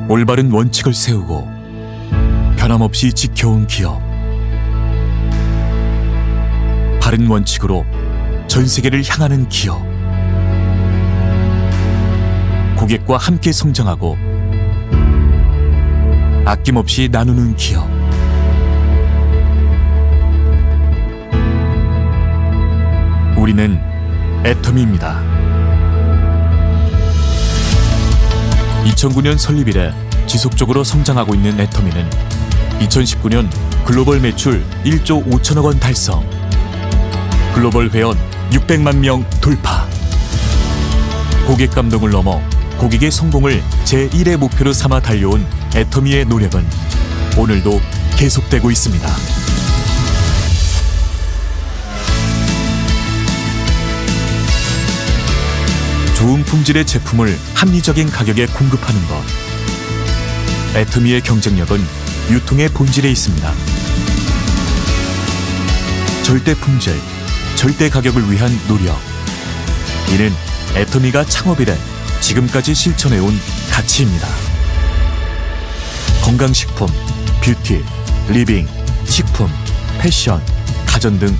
올바른 원칙을 세우고 변함없이 지켜온 기업. 바른 원칙으로 전 세계를 향하는 기업. 고객과 함께 성장하고 아낌없이 나누는 기업. 우리는 애터미입니다. 2009년 설립 이래 지속적으로 성장하고 있는 애터미는 2019년 글로벌 매출 1조 5천억 원 달성, 글로벌 회원 600만 명 돌파. 고객 감동을 넘어 고객의 성공을 제1의 목표로 삼아 달려온 애터미의 노력은 오늘도 계속되고 있습니다. 좋은 품질의 제품을 합리적인 가격에 공급하는 것. 애터미의 경쟁력은 유통의 본질에 있습니다. 절대 품질, 절대 가격을 위한 노력. 이는 애터미가 창업 이래 지금까지 실천해온 가치입니다. 건강식품, 뷰티, 리빙, 식품, 패션, 가전 등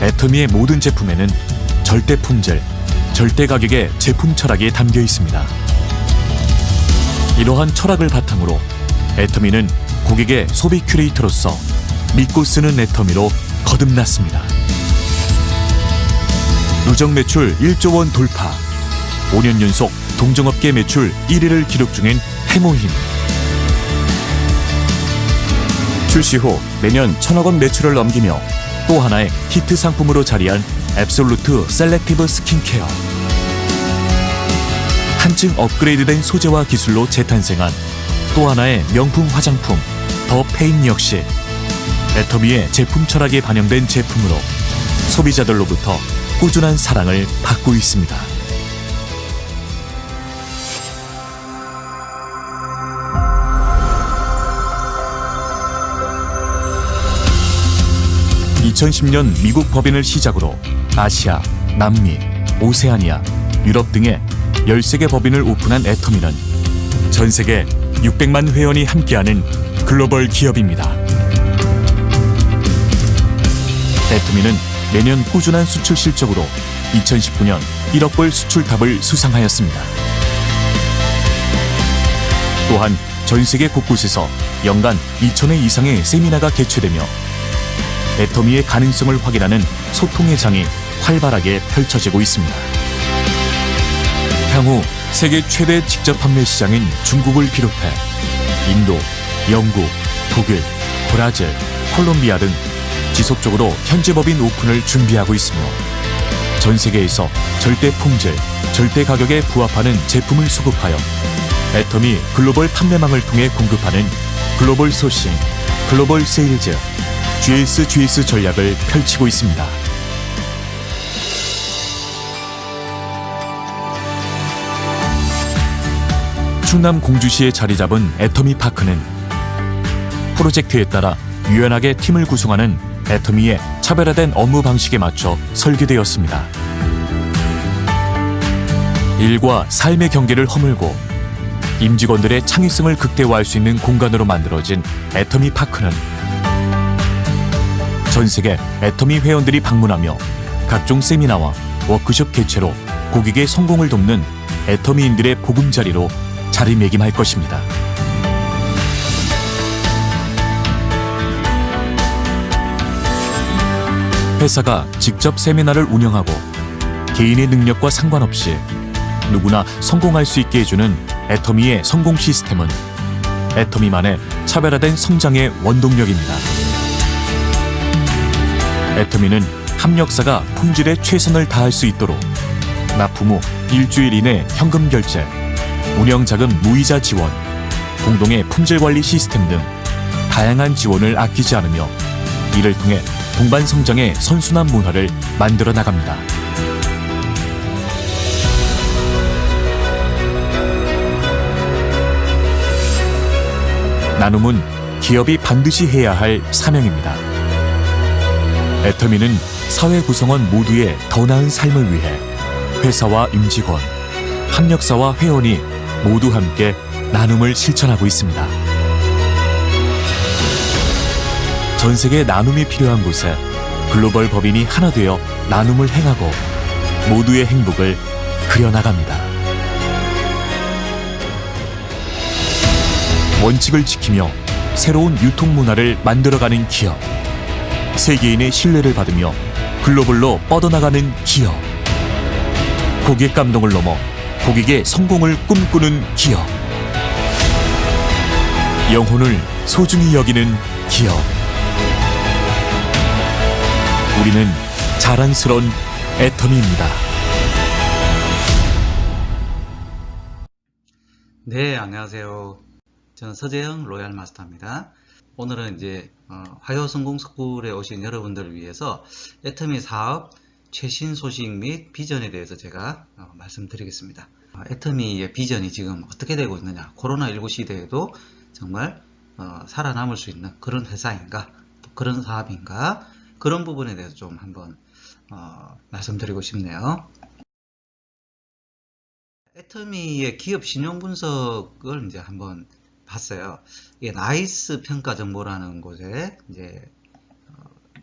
애터미의 모든 제품에는 절대 품질, 절대 가격의 제품 철학이 담겨 있습니다. 이러한 철학을 바탕으로 애터미는 고객의 소비 큐레이터로서 믿고 쓰는 애터미로 거듭났습니다. 누적 매출 1조 원 돌파, 5년 연속 동종업계 매출 1위를 기록 중인 해모힘. 출시 후 매년 1,000억 원 매출을 넘기며 또 하나의 히트 상품으로 자리한 앱솔루트 셀렉티브 스킨케어. 한층 업그레이드된 소재와 기술로 재탄생한 또 하나의 명품 화장품 더 페인 역시 애터미의 제품 철학이 반영된 제품으로 소비자들로부터 꾸준한 사랑을 받고 있습니다. (2010년) 미국 법인을 시작으로 아시아, 남미, 오세아니아, 유럽 등의 13개 법인을 오픈한 애터미는 전 세계 600만 회원이 함께하는 글로벌 기업입니다. 애터미는 매년 꾸준한 수출 실적으로 2019년 1억 불 수출탑을 수상하였습니다. 또한 전 세계 곳곳에서 연간 2,000회 이상의 세미나가 개최되며 애터미의 가능성을 확인하는 소통의 장이 활발하게 펼쳐지고 있습니다. 향후 세계 최대 직접 판매 시장인 중국을 비롯해 인도, 영국, 독일, 브라질, 콜롬비아 등 지속적으로 현지 법인 오픈을 준비하고 있으며 전 세계에서 절대 품질, 절대 가격에 부합하는 제품을 수급하여 애터미 글로벌 판매망을 통해 공급하는 글로벌 소싱, 글로벌 세일즈, GS 전략을 펼치고 있습니다. 충남 공주시에 자리 잡은 애터미 파크는 프로젝트에 따라 유연하게 팀을 구성하는 애터미의 차별화된 업무 방식에 맞춰 설계되었습니다. 일과 삶의 경계를 허물고 임직원들의 창의성을 극대화할 수 있는 공간으로 만들어진 애터미 파크는 전 세계 애터미 회원들이 방문하며 각종 세미나와 워크숍 개최로 고객의 성공을 돕는 애터미인들의 보금자리로 자리매김할 것입니다. 회사가 직접 세미나를 운영하고 개인의 능력과 상관없이 누구나 성공할 수 있게 해주는 애터미의 성공 시스템은 애터미만의 차별화된 성장의 원동력입니다. 애터미는 합력사가 품질에 최선을 다할 수 있도록 납품 후 일주일 이내 현금 결제, 운영자금 무이자 지원, 공동의 품질관리 시스템 등 다양한 지원을 아끼지 않으며 이를 통해 동반 성장의 선순환 문화를 만들어 나갑니다. 나눔은 기업이 반드시 해야 할 사명입니다. 애터미는 사회 구성원 모두의 더 나은 삶을 위해 회사와 임직원, 협력사와 회원이 모두 함께 나눔을 실천하고 있습니다. 전 세계 나눔이 필요한 곳에 글로벌 법인이 하나 되어 나눔을 행하고 모두의 행복을 그려나갑니다. 원칙을 지키며 새로운 유통 문화를 만들어가는 기업. 세계인의 신뢰를 받으며 글로벌로 뻗어나가는 기업. 고객 감동을 넘어 고객의 성공을 꿈꾸는 기업. 영혼을 소중히 여기는 기업. 우리는 자랑스러운 애터미입니다. 네, 안녕하세요. 저는 서재영 로얄 마스터입니다. 오늘은 이제 화요 성공 스쿨에 오신 여러분들을 위해서 애터미 사업 최신 소식 및 비전에 대해서 제가 말씀드리겠습니다. 애터미의 비전이 지금 어떻게 되고 있느냐, 코로나19 시대에도 정말 살아남을 수 있는 그런 회사인가, 또 그런 사업인가, 그런 부분에 대해서 좀 한번 말씀드리고 싶네요. 애터미의 기업 신용 분석을 이제 한번 봤어요. 이게 나이스 평가 정보라는 곳에 이제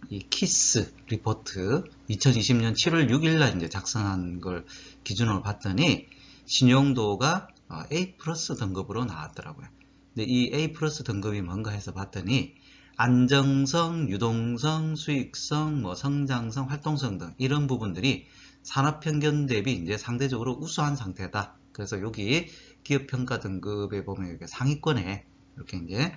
이 키스 리포트 2020년 7월 6일 날 이제 작성한 걸 기준으로 봤더니 신용도가 A 플러스 등급으로 나왔더라고요. 근데 이 A 플러스 등급이 뭔가 해서 봤더니 안정성, 유동성, 수익성, 성장성, 활동성 등 이런 부분들이 산업평균 대비 이제 상대적으로 우수한 상태다. 그래서 여기 기업평가 등급에 보면 이렇게 상위권에 이렇게 이제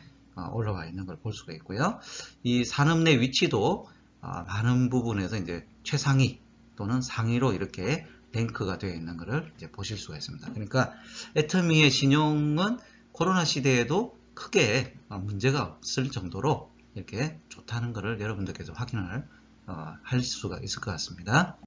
올라와 있는 걸 볼 수가 있고요. 이 산업 내 위치도 많은 부분에서 이제 최상위 또는 상위로 이렇게 랭크가 되어 있는 것을 이제 보실 수가 있습니다. 그러니까 애터미의 신용은 코로나 시대에도 크게 문제가 없을 정도로 이렇게 좋다는 것을 여러분들께서 확인을 할 수가 있을 것 같습니다.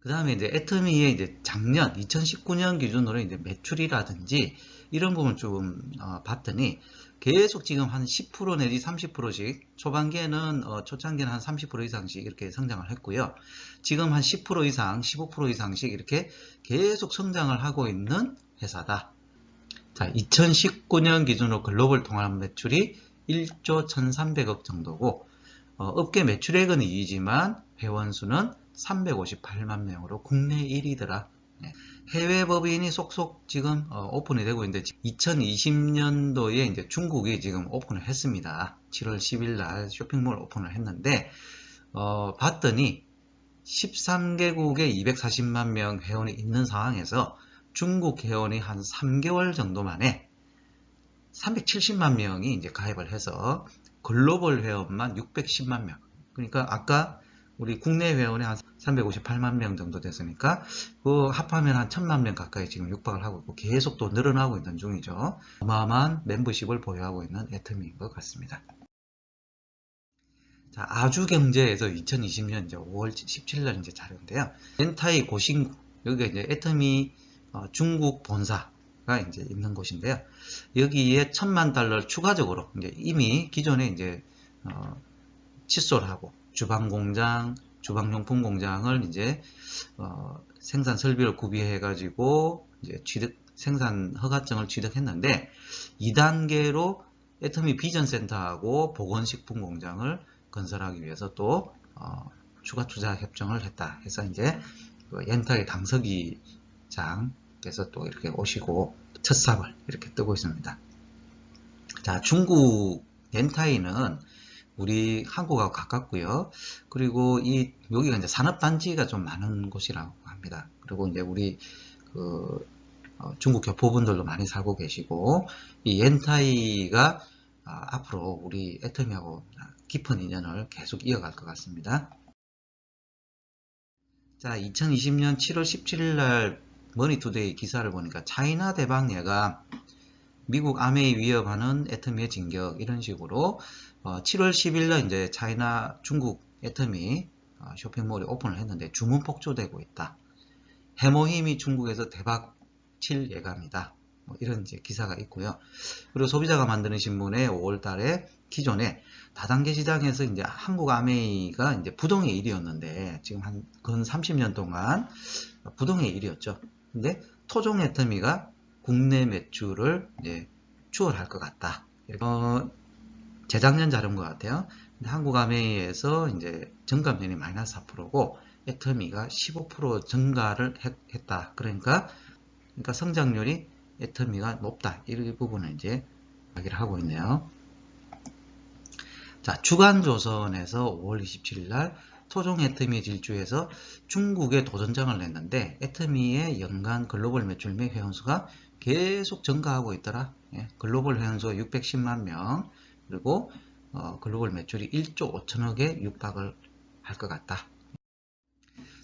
그 다음에 이제 애터미의 이제 작년 2019년 기준으로 이제 매출이라든지 이런 부분 좀 봤더니 계속 지금 한 10% 내지 30%씩 초반기에는 초창기에는 한 30% 이상씩 이렇게 성장을 했고요. 지금 한 10% 이상, 15% 이상씩 이렇게 계속 성장을 하고 있는 회사다. 자, 2019년 기준으로 글로벌 통합 매출이 1조 1,300억 정도고 업계 매출액은 2위지만 회원수는 358만 명으로 국내 1위더라. 해외 법인이 속속 지금 오픈이 되고 있는데 2020년도에 이제 중국이 지금 오픈을 했습니다. 7월 10일 날 쇼핑몰 오픈을 했는데 봤더니 13개국에 240만 명 회원이 있는 상황에서 중국 회원이 한 3개월 정도 만에 370만 명이 이제 가입을 해서 글로벌 회원만 610만 명. 그러니까 아까 우리 국내 회원이 한 358만 명 정도 됐으니까 그 합하면 한 1000만 명 가까이 지금 육박을 하고 있고 계속 또 늘어나고 있는 중이죠. 어마어마한 멤버십을 보유하고 있는 애터미인 것 같습니다. 자, 아주경제에서 2020년 이제 5월 17일 날 이제 자료인데요. 렌타이 고신구, 여기가 이제 애터미 중국 본사가 이제 있는 곳인데요. 여기에 $10,000,000 추가적으로 이제 이미 기존에 이제 칫솔 하고 주방 공장, 주방용품 공장을 이제 생산 설비를 구비해 가지고 이제 생산 허가증을 취득했는데 2단계로 애터미 비전 센터하고 보건식품 공장을 건설하기 위해서 또 추가 투자 협정을 했다 해서 이제 렌타의 당서기장께서 또 이렇게 오시고 첫 삽을 이렇게 뜨고 있습니다. 자, 중국 렌타이는 우리 한국하고 가깝고요. 그리고 여기가 이제 산업단지가 좀 많은 곳이라고 합니다. 그리고 이제 우리 중국 교포분들도 많이 살고 계시고, 이 렌타이가 앞으로 우리 애터미하고 깊은 인연을 계속 이어갈 것 같습니다. 자, 2020년 7월 17일 날 머니투데이 기사를 보니까 차이나 대방예가 미국 아메이 위협하는 애터미의 진격 이런 식으로 7월 10일 날 이제 중국 애터미 쇼핑몰이 오픈을 했는데 주문 폭주되고 있다. 해모힘이 중국에서 대박 칠 예감이다. 뭐 이런 이제 기사가 있고요. 그리고 소비자가 만드는 신문에 5월 달에 기존에 다단계 시장에서 이제 한국 아메이가 이제 부동의 1위였는데 지금 근 30년 동안 부동의 1위였죠. 근데 토종 애터미가 국내 매출을 이제 추월할 것 같다. 재작년 자료인 것 같아요. 근데 한국아메이에서 이제 증감률이 마이너스 4%고 애터미가 15% 증가를 했다. 그러니까 성장률이 애터미가 높다. 이 부분을 이제 이야기를 하고 있네요. 자, 주간조선에서 5월 27일 날 토종 애터미 질주에서 중국에 도전장을 냈는데 애터미의 연간 글로벌 매출 및 회원수가 계속 증가하고 있더라. 예, 글로벌 회원수가 610만 명, 그리고 글로벌 매출이 1조 5천억에 육박을 할 것 같다.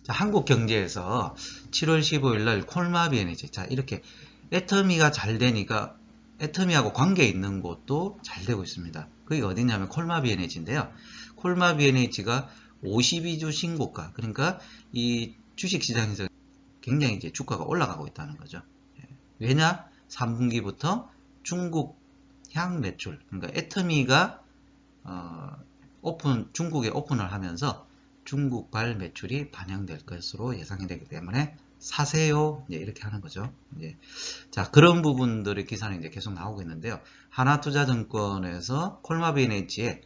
자, 한국경제에서 7월 15일 날 콜마비 에너지, 자, 이렇게 애터미가 잘 되니까 애터미하고 관계 있는 곳도 잘 되고 있습니다. 그게 어디냐면 콜마비 에너지인데요. 콜마비 에너지가 52주 신고가, 그러니까 이 주식시장에서 굉장히 이제 주가가 올라가고 있다는 거죠. 왜냐? 3분기부터 중국 향 매출, 그러니까 애터미가 중국에 오픈을 하면서 중국발 매출이 반영될 것으로 예상이 되기 때문에 사세요. 이제 이렇게 하는 거죠. 이제 자, 그런 부분들의 기사는 이제 계속 나오고 있는데요. 하나투자증권에서 콜마비 에너지의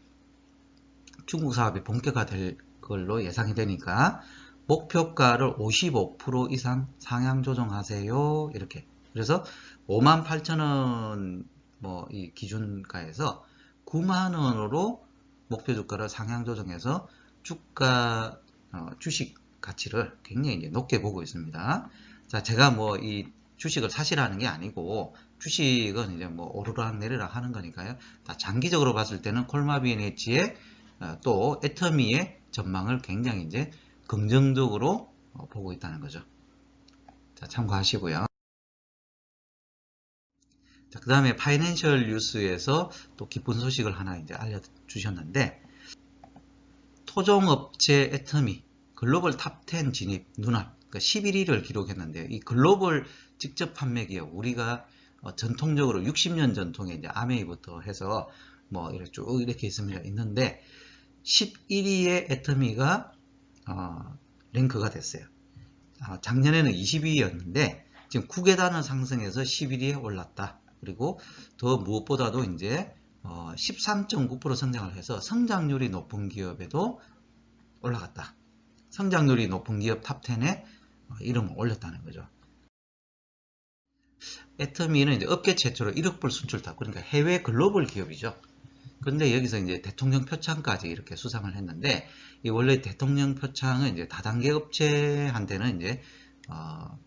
중국 사업이 본격화될 걸로 예상이 되니까 목표가를 55% 이상 상향 조정하세요. 이렇게. 그래서 58,000원 이 기준가에서 90,000원으로 목표 주가를 상향 조정해서 주가 주식 가치를 굉장히 이제 높게 보고 있습니다. 자, 제가 이 주식을 사시라는 게 아니고 주식은 이제 오르락 내리락 하는 거니까요. 다 장기적으로 봤을 때는 콜마비 에너지의 또 애터미의 전망을 굉장히 이제 긍정적으로 보고 있다는 거죠. 자, 참고하시고요. 자, 그 다음에 파이낸셜 뉴스에서 또 기쁜 소식을 하나 이제 알려주셨는데, 토종업체 애터미 글로벌 탑10 진입 눈앞, 그러니까 11위를 기록했는데요. 이 글로벌 직접 판매 기업, 우리가 전통적으로 60년 전통의 이제 아메이부터 해서 이렇게 쭉 이렇게 있는데 11위의 애터미가 랭크가 됐어요. 작년에는 22위였는데 지금 9계단을 상승해서 11위에 올랐다. 그리고 더 무엇보다도 이제 13.9% 성장을 해서 성장률이 높은 기업에도 올라갔다. 성장률이 높은 기업 탑10에 이름을 올렸다는 거죠. 애터미는 이제 업계 최초로 1억 불 수출탑, 그러니까 해외 글로벌 기업이죠. 그런데 여기서 이제 대통령 표창까지 이렇게 수상을 했는데, 이 원래 대통령 표창은 이제 다단계 업체한테는 이제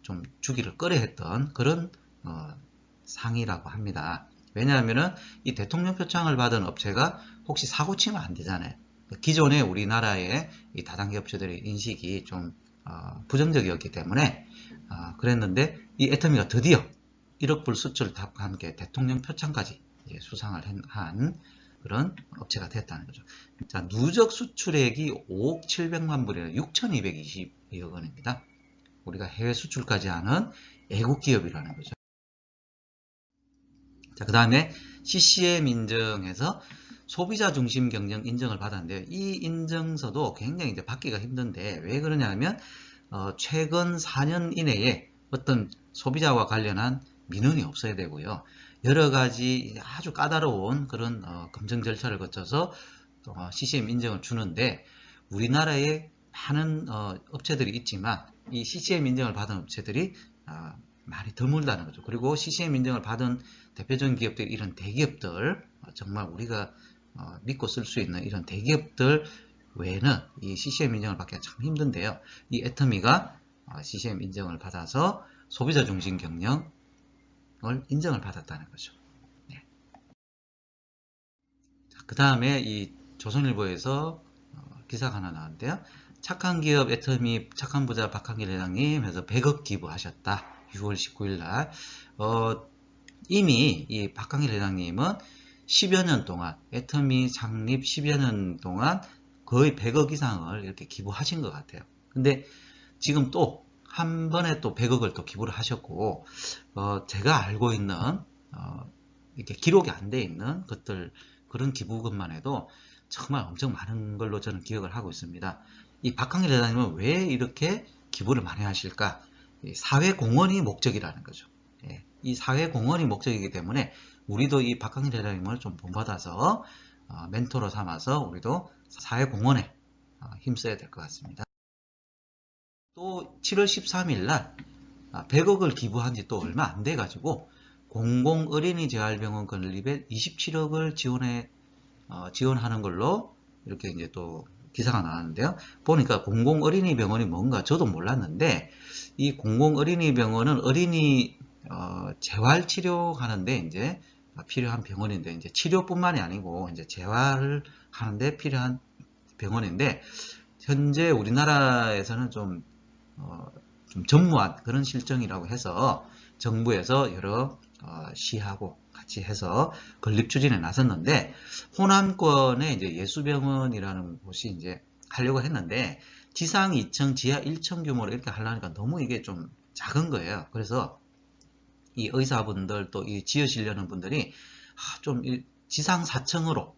좀 주기를 꺼려했던 그런 상이라고 합니다. 왜냐하면은 이 대통령 표창을 받은 업체가 혹시 사고 치면 안 되잖아요. 기존에 우리나라의 이 다단계 업체들의 인식이 좀 부정적이었기 때문에 그랬는데, 이 애터미가 드디어 1억 불 수출탑과 함께 대통령 표창까지 수상을 한 그런 업체가 됐다는 거죠. 자, 누적 수출액이 5억 700만 불이나 6,222억 원입니다. 우리가 해외 수출까지 하는 애국 기업이라는 거죠. 자, 그 다음에 CCM 인증에서 소비자 중심 경영 인정을 받았는데요. 이 인증서도 굉장히 이제 받기가 힘든데, 왜 그러냐면 최근 4년 이내에 어떤 소비자와 관련한 민원이 없어야 되고요. 여러 가지 아주 까다로운 그런 검증 절차를 거쳐서 CCM 인정을 주는데, 우리나라에 많은 업체들이 있지만 이 CCM 인정을 받은 업체들이 많이 드물다는 거죠. 그리고 CCM 인정을 받은 대표적인 기업들이 이런 대기업들, 정말 우리가 믿고 쓸 수 있는 이런 대기업들 외에는 이 CCM 인정을 받기가 참 힘든데요. 이 애터미가 CCM 인정을 받아서 소비자 중심 경영을 인정을 받았다는 거죠. 네. 그 다음에 이 조선일보에서 기사가 하나 나왔는데요. 착한 기업 애터미 착한 부자 박한길 회장님 해서 100억 기부하셨다. 6월 19일 날. 이미 이 박한길 회장님은 10여 년 동안, 애터미 창립 10여 년 동안 거의 100억 이상을 이렇게 기부하신 것 같아요. 근데 지금 또 한 번에 또 100억을 또 기부를 하셨고, 제가 알고 있는, 이렇게 기록이 안 돼 있는 것들, 그런 기부금만 해도 정말 엄청 많은 걸로 저는 기억을 하고 있습니다. 이 박한길 회장님은 왜 이렇게 기부를 많이 하실까? 사회 공헌이 목적이라는 거죠. 예. 이 사회공헌이 목적이기 때문에 우리도 이 박강일 회장님을 좀 본받아서 멘토로 삼아서 우리도 사회공헌에 힘써야 될 것 같습니다. 또 7월 13일 날 100억을 기부한 지 또 얼마 안 돼 가지고 공공어린이재활병원 건립에 27억을 지원하는 걸로 이렇게 이제 또 기사가 나왔는데요. 보니까 공공어린이병원이 뭔가 저도 몰랐는데, 이 공공어린이병원은 어린이 재활치료하는데 이제 필요한 병원인데, 이제 치료뿐만이 아니고 이제 재활을 하는데 필요한 병원인데, 현재 우리나라에서는 좀 전무한 그런 실정이라고 해서 정부에서 여러 시하고 같이 해서 건립 추진에 나섰는데, 호남권에 이제 예수병원이라는 곳이 이제 하려고 했는데 지상 2층, 지하 1층 규모로 이렇게 하려니까 너무 이게 좀 작은 거예요. 그래서 이 의사분들 또 이 지으시려는 분들이 좀 지상 4층으로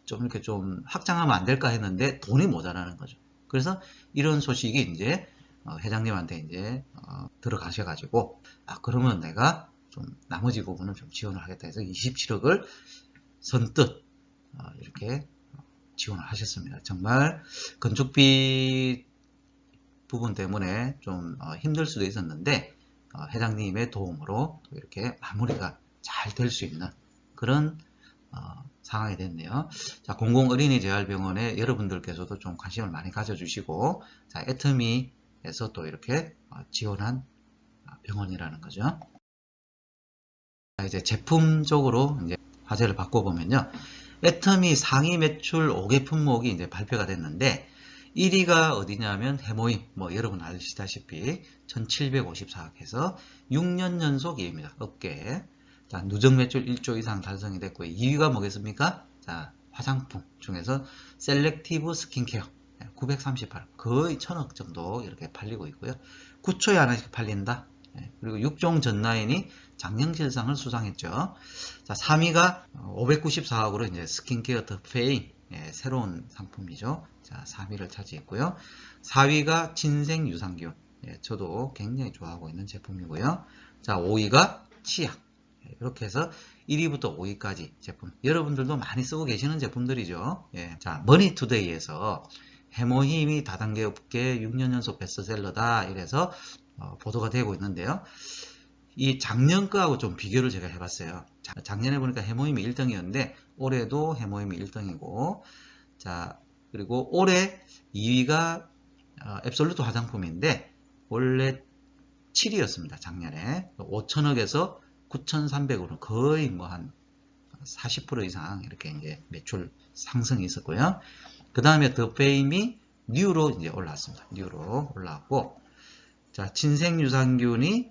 좀 이렇게 좀 확장하면 안 될까 했는데 돈이 모자라는 거죠. 그래서 이런 소식이 이제 회장님한테 이제 들어가셔가지고 그러면 내가 좀 나머지 부분은 좀 지원을 하겠다 해서 27억을 선뜻 이렇게 지원을 하셨습니다. 정말 건축비 부분 때문에 좀 힘들 수도 있었는데 회장님의 도움으로 이렇게 마무리가 잘 될 수 있는 그런 상황이 됐네요. 자, 공공어린이재활병원에 여러분들께서도 좀 관심을 많이 가져주시고, 자, 애터미에서 또 이렇게 지원한 병원이라는 거죠. 자, 이제 제품적으로 이제 화제를 바꿔보면요. 애터미 상위 매출 5개 품목이 이제 발표가 됐는데, 1위가 어디냐면 해모임, 뭐 여러분 아시다시피 1754억 해서 6년 연속 2위입니다. 업계. 자, 누적 매출 1조 이상 달성이 됐고요. 2위가 뭐겠습니까? 자, 화장품 중에서 셀렉티브 스킨케어 938억, 거의 1000억 정도 이렇게 팔리고 있고요. 9초에 하나씩 팔린다. 그리고 6종 전라인이 장년실상을 수상했죠. 자, 3위가 594억으로 이제 스킨케어 더 페인, 새로운 상품이죠. 자, 3위를 차지했고요. 4위가 진생 유산균, 저도 굉장히 좋아하고 있는 제품이고요. 자, 5위가 치약. 이렇게 해서 1위부터 5위까지 제품, 여러분들도 많이 쓰고 계시는 제품들이죠. 자, 머니투데이에서 해모힘이 다단계 업계 6년 연속 베스트셀러다 이래서 보도가 되고 있는데요. 이 작년 거하고 좀 비교를 제가 해봤어요. 작년에 보니까 해모힘이 1등이었는데 올해도 해모힘이 1등이고, 자, 그리고 올해 2위가 앱솔루트 화장품인데 원래 7위였습니다. 작년에 5천억에서 9,300으로 거의 뭐 한 40% 이상 이렇게 이제 매출 상승이 있었고요. 그 다음에 더 페임이 뉴로 이제 올라왔습니다. 뉴로 올라왔고, 자, 진생유산균이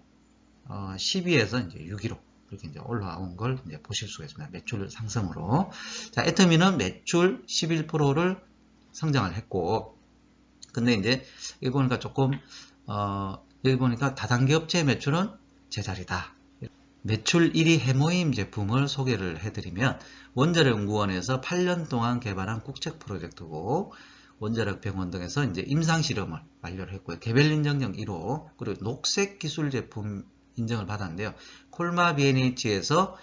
10위에서 이제 6위로 이렇게 이제 올라온 걸 이제 보실 수가 있습니다. 매출 상승으로. 자, 애터미는 매출 11%를 성장을 했고, 근데 이제 여기 보니까 조금 여기 보니까 다단계 업체 매출은 제자리다. 매출 1위 해모임 제품을 소개를 해드리면, 원자력연구원에서 8년 동안 개발한 국책 프로젝트고, 원자력병원 등에서 이제 임상실험을 완료를 했고요. 개별 인증 1호, 그리고 녹색 기술 제품 인정을 받았는데요. 콜마 BNH에서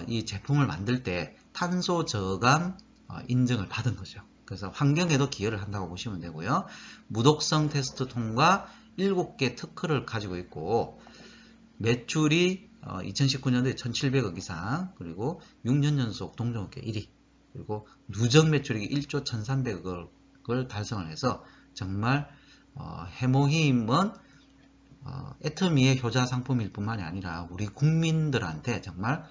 이 제품을 만들 때 탄소 저감 인증을 받은 거죠. 그래서 환경에도 기여를 한다고 보시면 되고요. 무독성 테스트 통과 7개 특허를 가지고 있고, 매출이 2019년도에 1700억 이상, 그리고 6년 연속 동종업계 1위, 그리고 누적 매출이 1조 1300억을 달성을 해서 정말 해모힘은 애터미의 효자 상품일 뿐만이 아니라 우리 국민들한테 정말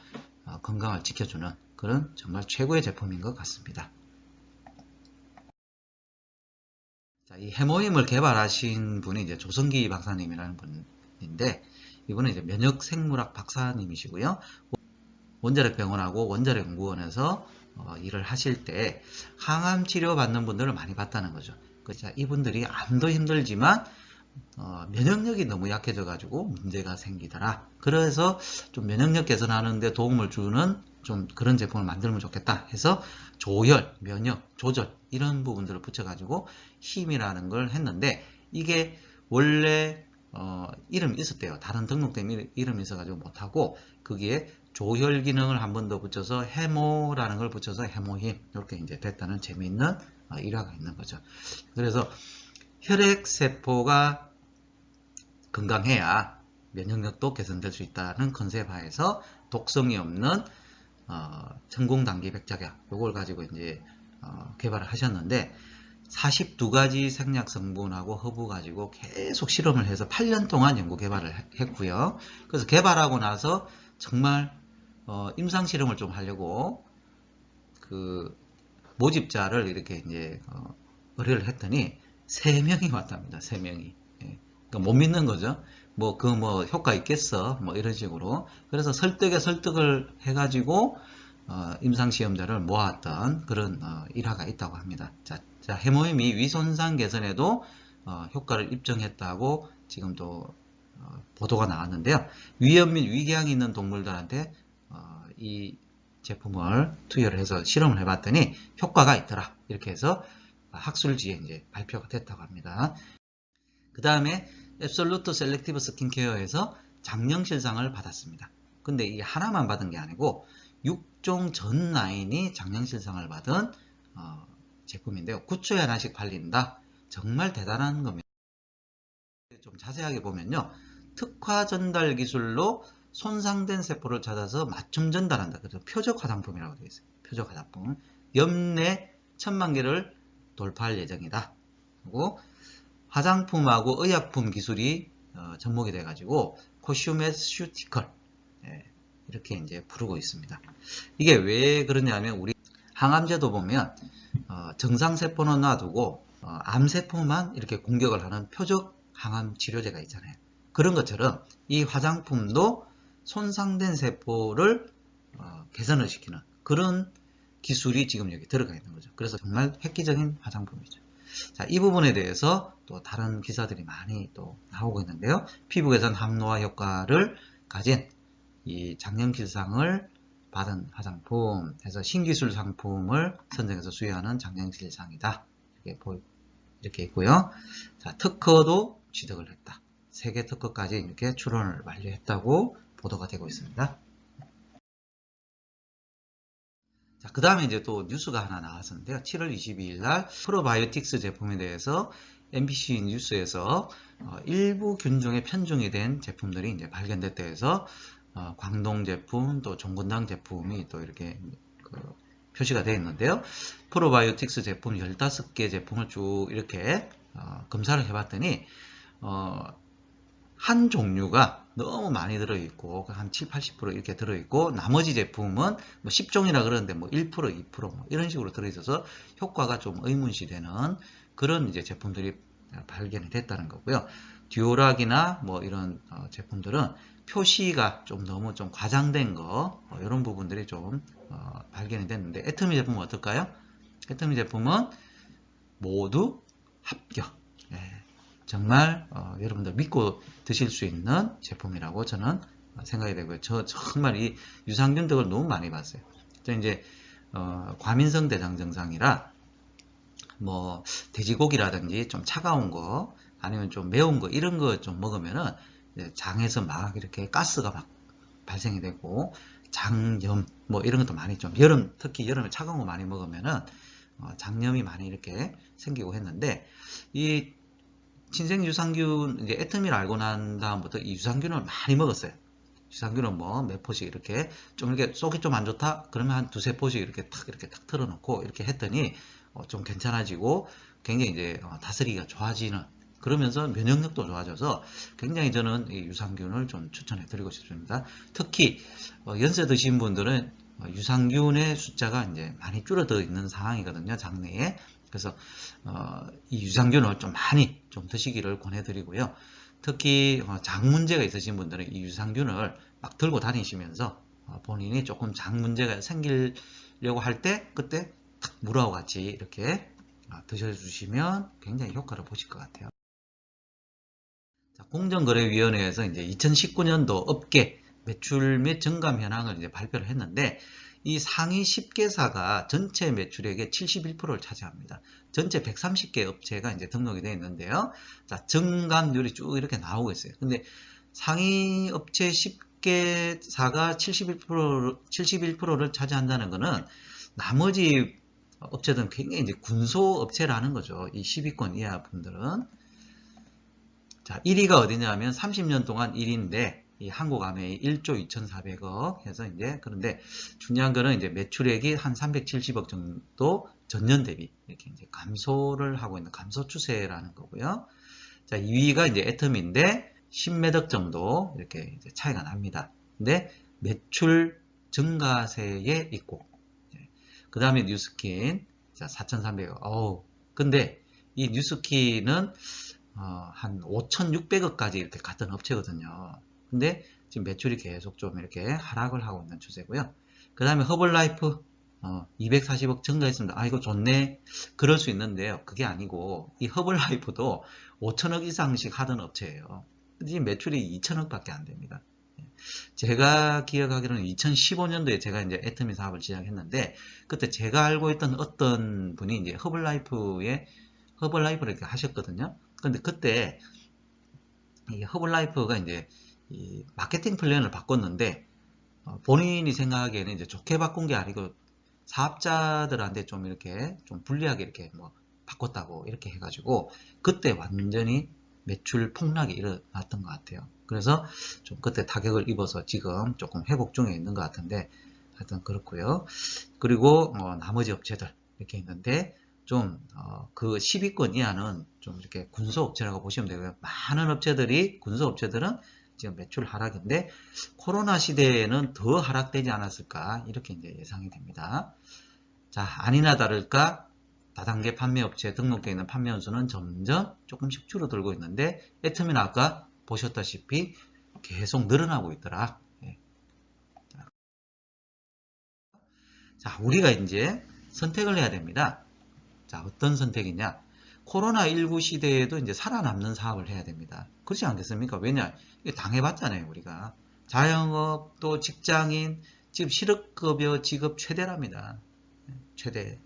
건강을 지켜주는 그런 정말 최고의 제품인 것 같습니다. 자, 이 해모힘을 개발하신 분이 이제 조성기 박사님이라는 분인데, 이분은 이제 면역생물학 박사님이시고요. 원자력병원하고 원자력연구원에서 일을 하실 때 항암 치료 받는 분들을 많이 봤다는 거죠. 그래서 이분들이 암도 힘들지만 면역력이 너무 약해져 가지고 문제가 생기더라. 그래서 좀 면역력 개선하는 데 도움을 주는 좀 그런 제품을 만들면 좋겠다 해서 조혈, 면역, 조절 이런 부분들을 붙여 가지고 힘이라는 걸 했는데, 이게 원래 이름이 있었대요. 다른 등록된 이름이 있어가지고 못하고, 거기에 조혈 기능을 한 번 더 붙여서 해모라는 걸 붙여서 해모힘, 이렇게 이제 됐다는 재미있는 일화가 있는 거죠. 그래서 혈액세포가 건강해야 면역력도 개선될 수 있다는 컨셉 하에서 독성이 없는 천공당기 백작약, 요걸 가지고 이제 개발을 하셨는데, 42가지 생약 성분하고 허브 가지고 계속 실험을 해서 8년 동안 연구 개발을 했고요. 그래서 개발하고 나서 정말 임상 실험을 좀 하려고 그 모집자를 이렇게 이제 의뢰를 했더니 3명이 왔답니다. 3명이. 예. 그러니까 못 믿는 거죠. 뭐 효과 있겠어, 뭐 이런 식으로. 그래서 설득에 설득을 해가지고 임상 시험자를 모았던 그런 일화가 있다고 합니다. 자, 해모임이 위손상 개선에도 효과를 입증했다고 지금도 보도가 나왔는데요. 위험 및 위궤양이 있는 동물들한테 이 제품을 투여를 해서 실험을 해봤더니 효과가 있더라. 이렇게 해서 학술지에 이제 발표가 됐다고 합니다. 그 다음에 앱솔루트 셀렉티브 스킨케어에서 장령실상을 받았습니다. 근데 이 하나만 받은 게 아니고 6종 전 라인이 장령실상을 받은 제품인데요. 9초에 하나씩 팔린다. 정말 대단한 겁니다. 좀 자세하게 보면요. 특화 전달 기술로 손상된 세포를 찾아서 맞춤 전달한다. 그래서 표적 화장품이라고 되어 있어요. 표적 화장품. 연내 1000만 개를 돌파할 예정이다. 그리고 화장품하고 의약품 기술이 접목이 돼가지고 코슈메슈티컬, 이렇게 이제 부르고 있습니다. 이게 왜 그러냐면 우리 항암제도 보면 정상세포는 놔두고 암세포만 이렇게 공격을 하는 표적 항암 치료제가 있잖아요. 그런 것처럼 이 화장품도 손상된 세포를 개선을 시키는 그런 기술이 지금 여기 들어가 있는 거죠. 그래서 정말 획기적인 화장품이죠. 자, 이 부분에 대해서 또 다른 기사들이 많이 또 나오고 있는데요. 피부 개선 항노화 효과를 가진 이 장령실상을 받은 화장품 해서 신기술 상품을 선정해서 수여하는 장령실상이다. 이렇게 있고요. 자, 특허도 취득을 했다. 3개 특허까지 이렇게 출원을 완료했다고 보도가 되고 있습니다. 자, 그 다음에 이제 또 뉴스가 하나 나왔었는데요. 7월 22일 날 프로바이오틱스 제품에 대해서 MBC 뉴스에서 일부 균종에 편중이 된 제품들이 이제 발견됐다 해서 광동 제품 또 종근당 제품이 또 이렇게 표시가 되어 있는데요. 프로바이오틱스 제품 15개 제품을 쭉 이렇게 검사를 해봤더니 한 종류가 너무 많이 들어있고 한 7, 80% 이렇게 들어있고 나머지 제품은 뭐 10종이라 그러는데 뭐 1%, 2% 뭐 이런 식으로 들어있어서 효과가 좀 의문시되는 그런 이제 제품들이 발견이 됐다는 거고요. 듀오락이나 뭐 이런 제품들은 표시가 좀 너무 좀 과장된 거 이런 부분들이 좀 발견이 됐는데 애터미 제품은 어떨까요? 애터미 제품은 모두 합격. 정말 여러분들 믿고 드실 수 있는 제품이라고 저는 생각이 되고요. 저 정말 이 유산균 덕을 너무 많이 봤어요. 저 이제 과민성 대장 증상이라 뭐 돼지고기라든지 좀 차가운 거 아니면 좀 매운 거 이런 거 좀 먹으면은 장에서 막 이렇게 가스가 막 발생이 되고 장염 뭐 이런 것도 많이 좀 특히 여름에 차가운 거 많이 먹으면은 장염이 많이 이렇게 생기고 했는데 이 친생 유산균 이제 애터미를 알고 난 다음부터 이 유산균을 많이 먹었어요. 유산균은 뭐 몇 포씩 이렇게 좀 이렇게 속이 좀 안 좋다 그러면 한 두세 포씩 이렇게 탁 틀어놓고 이렇게 했더니 좀 괜찮아지고 굉장히 이제 다스리기가 좋아지는 그러면서 면역력도 좋아져서 굉장히 저는 이 유산균을 좀 추천해 드리고 싶습니다. 특히 연세 드신 분들은 유산균의 숫자가 이제 많이 줄어들 있는 상황이거든요. 장내에. 그래서 이 유산균을 좀 많이 좀 드시기를 권해드리고요. 특히 장 문제가 있으신 분들은 이 유산균을 막 들고 다니시면서 본인이 조금 장 문제가 생기려고 할 때 그때 탁 물하고 같이 이렇게 드셔주시면 굉장히 효과를 보실 것 같아요. 자, 공정거래위원회에서 이제 2019년도 업계 매출 및 증감 현황을 이제 발표를 했는데 이 상위 10개사가 전체 매출액의 71%를 차지합니다. 전체 130개 업체가 이제 등록이 되어 있는데요. 자, 증감률이 쭉 이렇게 나오고 있어요. 근데 상위 업체 10개사가 71%를 차지한다는 것은 나머지 업체들은 굉장히 이제 군소 업체라는 거죠. 이 10위권 이하 분들은. 자, 1위가 어디냐 하면 30년 동안 1위인데, 이 한국아메이 1조 2,400억 해서 이제, 그런데 중요한 거는 이제 매출액이 한 370억 정도 전년 대비 이렇게 이제 감소를 하고 있는 감소 추세라는 거고요. 자, 2위가 이제 애텀인데 10몇 억 정도 이렇게 이제 차이가 납니다. 근데 매출 증가세에 있고, 그 다음에 뉴스킨, 자, 4,300억. 근데 이 뉴스킨은 한 5,600억까지 이렇게 갔던 업체거든요. 근데 지금 매출이 계속 좀 이렇게 하락을 하고 있는 추세고요. 그 다음에 허블라이프 240억 증가했습니다. 아, 이거 좋네. 그럴 수 있는데요. 그게 아니고 이 허블라이프도 5천억 이상씩 하던 업체예요. 지금 매출이 2천억밖에 안 됩니다. 제가 기억하기로는 2015년도에 제가 이제 애터미 사업을 시작했는데, 그때 제가 알고 있던 어떤 분이 이제 허블라이프를 이렇게 하셨거든요. 근데 그때 이 허블라이프가 이제 이 마케팅 플랜을 바꿨는데, 본인이 생각하기에는 이제 좋게 바꾼 게 아니고 사업자들한테 좀 이렇게 좀 불리하게 이렇게 뭐 바꿨다고 이렇게 해가지고 그때 완전히 매출 폭락이 일어났던 것 같아요. 그래서 좀 그때 타격을 입어서 지금 조금 회복 중에 있는 것 같은데, 하여튼 그렇고요. 그리고 나머지 업체들 이렇게 있는데, 좀 그 10위권 이하는 좀 이렇게 군소업체라고 보시면 되고요. 많은 업체들이, 군소업체들은 지금 매출 하락인데, 코로나 시대에는 더 하락되지 않았을까, 이렇게 이제 예상이 됩니다. 자, 아니나 다를까 다단계 판매업체에 등록되어 있는 판매원 수는 점점 조금씩 줄어들고 있는데, 애터미는 아까 보셨다시피 계속 늘어나고 있더라. 예. 자, 우리가 이제 선택을 해야 됩니다. 자, 어떤 선택이냐? 코로나19 시대에도 이제 살아남는 사업을 해야 됩니다. 그렇지 않겠습니까? 왜냐? 이게 당해봤잖아요, 우리가. 자영업, 또 직장인, 지금 실업급여 지급 최대랍니다. 최대.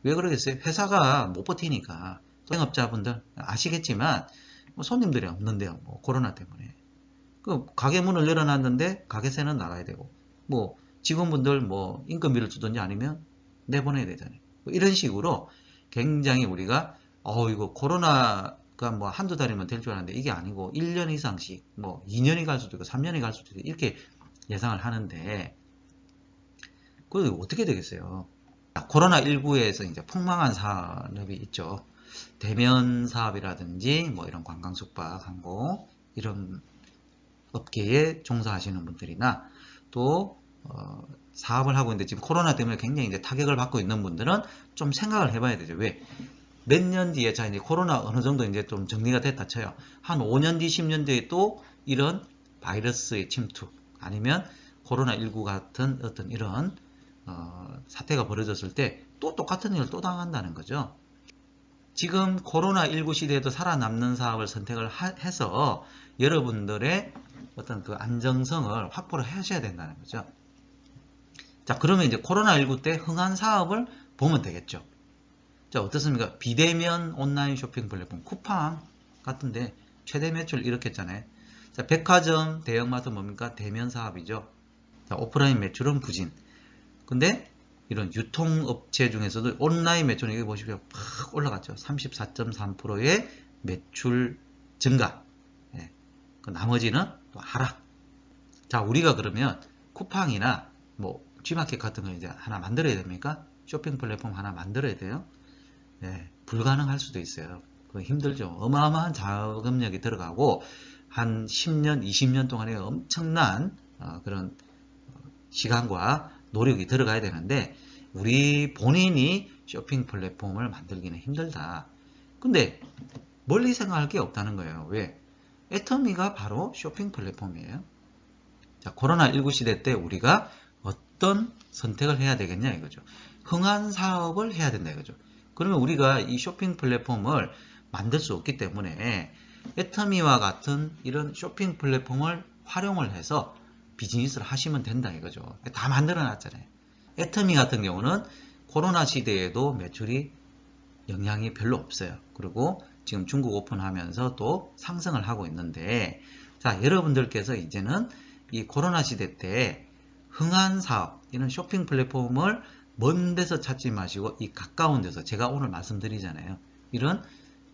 왜 그러겠어요? 회사가 못 버티니까. 자영업자분들 아시겠지만 뭐 손님들이 없는데요. 뭐 코로나 때문에. 그 가게 문을 열어놨는데 가게세는 나가야 되고, 뭐 직원분들 뭐 인건비를 주든지 아니면 내보내야 되잖아요. 뭐 이런 식으로 굉장히 우리가 이거 코로나가 뭐 한두 달이면 될 줄 알았는데 이게 아니고 1년 이상씩, 뭐 2년이 갈 수도 있고 3년이 갈 수도 있고 이렇게 예상을 하는데, 그게 어떻게 되겠어요? 코로나19에서 이제 폭망한 산업이 있죠. 대면 사업이라든지 뭐 이런 관광, 숙박, 항공 이런 업계에 종사하시는 분들이나, 또 사업을 하고 있는데 지금 코로나 때문에 굉장히 이제 타격을 받고 있는 분들은 좀 생각을 해봐야 되죠. 왜? 몇 년 뒤에, 자, 이제 코로나 어느 정도 이제 좀 정리가 됐다 쳐요. 한 5년 뒤, 10년 뒤에 또 이런 바이러스의 침투, 아니면 코로나19 같은 어떤 이런 사태가 벌어졌을 때 또 똑같은 일을 또 당한다는 거죠. 지금 코로나19 시대에도 살아남는 사업을 선택을 해서 여러분들의 어떤 그 안정성을 확보를 하셔야 된다는 거죠. 자, 그러면 이제 코로나19 때 흥한 사업을 보면 되겠죠. 자, 어떻습니까? 비대면 온라인 쇼핑 플랫폼 쿠팡 같은데 최대 매출 이렇게 했잖아요. 자, 백화점, 대형마트 뭡니까? 대면 사업이죠. 자, 오프라인 매출은 부진. 근데 이런 유통업체 중에서도 온라인 매출은 여기 보시면 팍 올라갔죠. 34.3%의 매출 증가. 예. 그 나머지는 또 하락. 자, 우리가 그러면 쿠팡이나 뭐 G마켓 같은 거 이제 하나 만들어야 됩니까? 쇼핑 플랫폼 하나 만들어야 돼요. 예, 불가능할 수도 있어요. 그거 힘들죠. 어마어마한 자금력이 들어가고 한 10년, 20년 동안의 엄청난 그런 시간과 노력이 들어가야 되는데, 우리 본인이 쇼핑 플랫폼을 만들기는 힘들다. 근데 멀리 생각할 게 없다는 거예요. 왜? 애터미가 바로 쇼핑 플랫폼이에요. 자, 코로나19 시대 때 우리가 어떤 선택을 해야 되겠냐 이거죠. 흥한 사업을 해야 된다 이거죠. 그러면 우리가 이 쇼핑 플랫폼을 만들 수 없기 때문에 애터미와 같은 이런 쇼핑 플랫폼을 활용을 해서 비즈니스를 하시면 된다 이거죠. 다 만들어 놨잖아요. 애터미 같은 경우는 코로나 시대에도 매출이 영향이 별로 없어요. 그리고 지금 중국 오픈하면서 또 상승을 하고 있는데, 자, 여러분들께서 이제는 이 코로나 시대 때 흥한 사업, 이런 쇼핑 플랫폼을 먼 데서 찾지 마시고 이 가까운 데서, 제가 오늘 말씀드리잖아요. 이런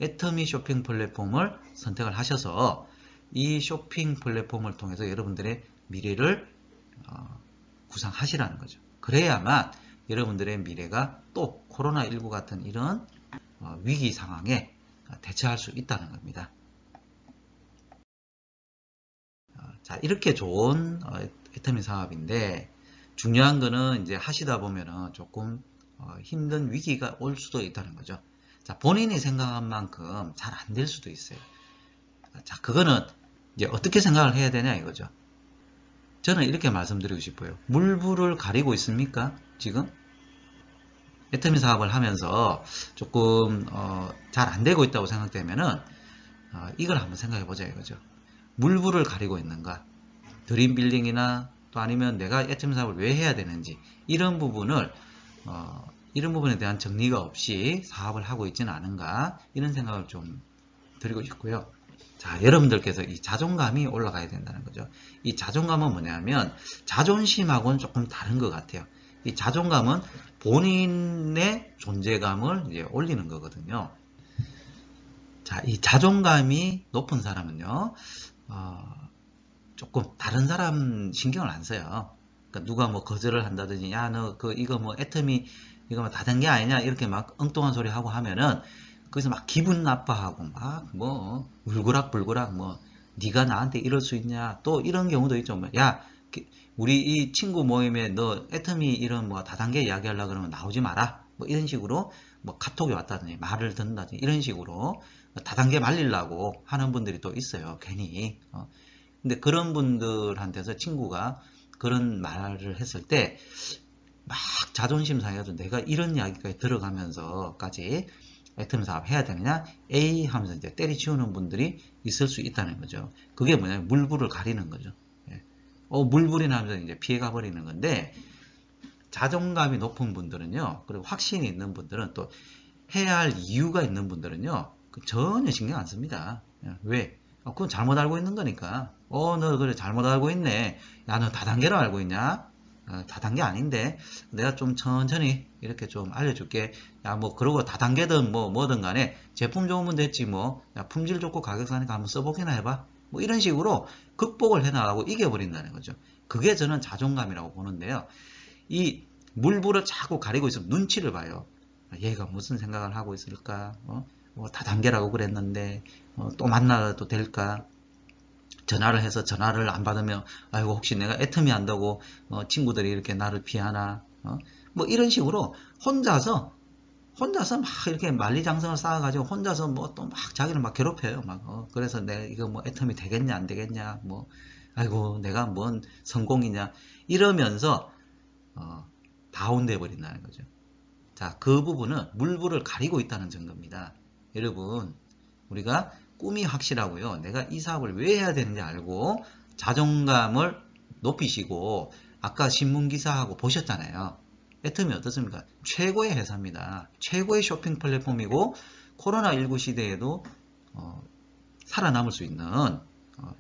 애터미 쇼핑 플랫폼을 선택을 하셔서 이 쇼핑 플랫폼을 통해서 여러분들의 미래를 구상하시라는 거죠. 그래야만 여러분들의 미래가 또 코로나19 같은 이런 위기 상황에 대처할 수 있다는 겁니다. 자, 이렇게 좋은 애터미 사업인데, 중요한 거는 이제 하시다 보면은 조금 힘든 위기가 올 수도 있다는 거죠. 자, 본인이 생각한 만큼 잘 안 될 수도 있어요. 자, 그거는 이제 어떻게 생각을 해야 되냐 이거죠. 저는 이렇게 말씀드리고 싶어요. 물불을 가리고 있습니까? 지금? 애터미 사업을 하면서 조금 잘 안 되고 있다고 생각되면은 이걸 한번 생각해 보자 이거죠. 물불을 가리고 있는가? 드림빌딩이나 또 아니면 내가 애터미 사업을 왜 해야 되는지, 이런 부분을 이런 부분에 대한 정리가 없이 사업을 하고 있지는 않은가, 이런 생각을 좀 드리고 싶고요. 자, 여러분들께서 이 자존감이 올라가야 된다는 거죠. 이 자존감은 뭐냐면 자존심하고는 조금 다른 것 같아요. 이 자존감은 본인의 존재감을 이제 올리는 거거든요. 자, 이 자존감이 높은 사람은요, 조금 다른 사람 신경을 안 써요. 그러니까 누가 뭐 거절을 한다든지, 야, 너 이거 뭐 애터미 이거 뭐 다 된 게 아니냐, 이렇게 막 엉뚱한 소리 하고 하면은 거기서 막 기분 나빠하고 막 뭐 울그락불그락 뭐 네가 나한테 이럴 수 있냐, 또 이런 경우도 있죠. 뭐, 야, 우리 이 친구 모임에 너 애터미 이런 뭐 다단계 이야기하려고 그러면 나오지 마라, 뭐 이런 식으로 뭐 카톡이 왔다든지 말을 듣는다든지 이런 식으로 다단계 말리려고 하는 분들이 또 있어요, 괜히. 근데 그런 분들한테서 친구가 그런 말을 했을 때 막 자존심 상해가지고 내가 이런 이야기까지 들어가면서까지 애터미 사업 해야 되느냐, 에이 하면서 이제 때리치우는 분들이 있을 수 있다는 거죠. 그게 뭐냐면 물불을 가리는 거죠. 물불이나 하면서 이제 피해가 버리는 건데, 자존감이 높은 분들은요, 그리고 확신이 있는 분들은, 또 해야 할 이유가 있는 분들은요, 전혀 신경 안 씁니다. 왜? 그건 잘못 알고 있는 거니까. 너 그래 잘못 알고 있네. 야, 너 다단계로 알고 있냐? 다단계 아닌데 내가 좀 천천히 이렇게 좀 알려줄게. 야, 뭐 그러고 다단계든 뭐든 간에 제품 좋으면 됐지 뭐. 야, 품질 좋고 가격 싸니까 한번 써보기나 해봐. 뭐 이런 식으로 극복을 해나가고 이겨버린다는 거죠. 그게 저는 자존감이라고 보는데요. 이 물불을 자꾸 가리고 있으면 눈치를 봐요. 얘가 무슨 생각을 하고 있을까? 뭐 다단계라고 그랬는데 또 만나도 될까? 전화를 해서 전화를 안 받으면 아이고 혹시 내가 애터미 한다고 친구들이 이렇게 나를 피하나, 뭐 이런 식으로 혼자서 막 이렇게 만리장성을 쌓아가지고 혼자서 뭐 또 막 자기를 막 괴롭혀요. 막 그래서 내가 이거 뭐 애터미 되겠냐 안 되겠냐, 뭐 아이고 내가 뭔 성공이냐, 이러면서 다운돼 버린다는 거죠. 자, 그 부분은 물불을 가리고 있다는 증거입니다. 여러분, 우리가 꿈이 확실하고요, 내가 이 사업을 왜 해야 되는지 알고 자존감을 높이시고, 아까 신문기사하고 보셨잖아요. 애터미 어떻습니까? 최고의 회사입니다. 최고의 쇼핑 플랫폼이고 코로나19 시대에도 살아남을 수 있는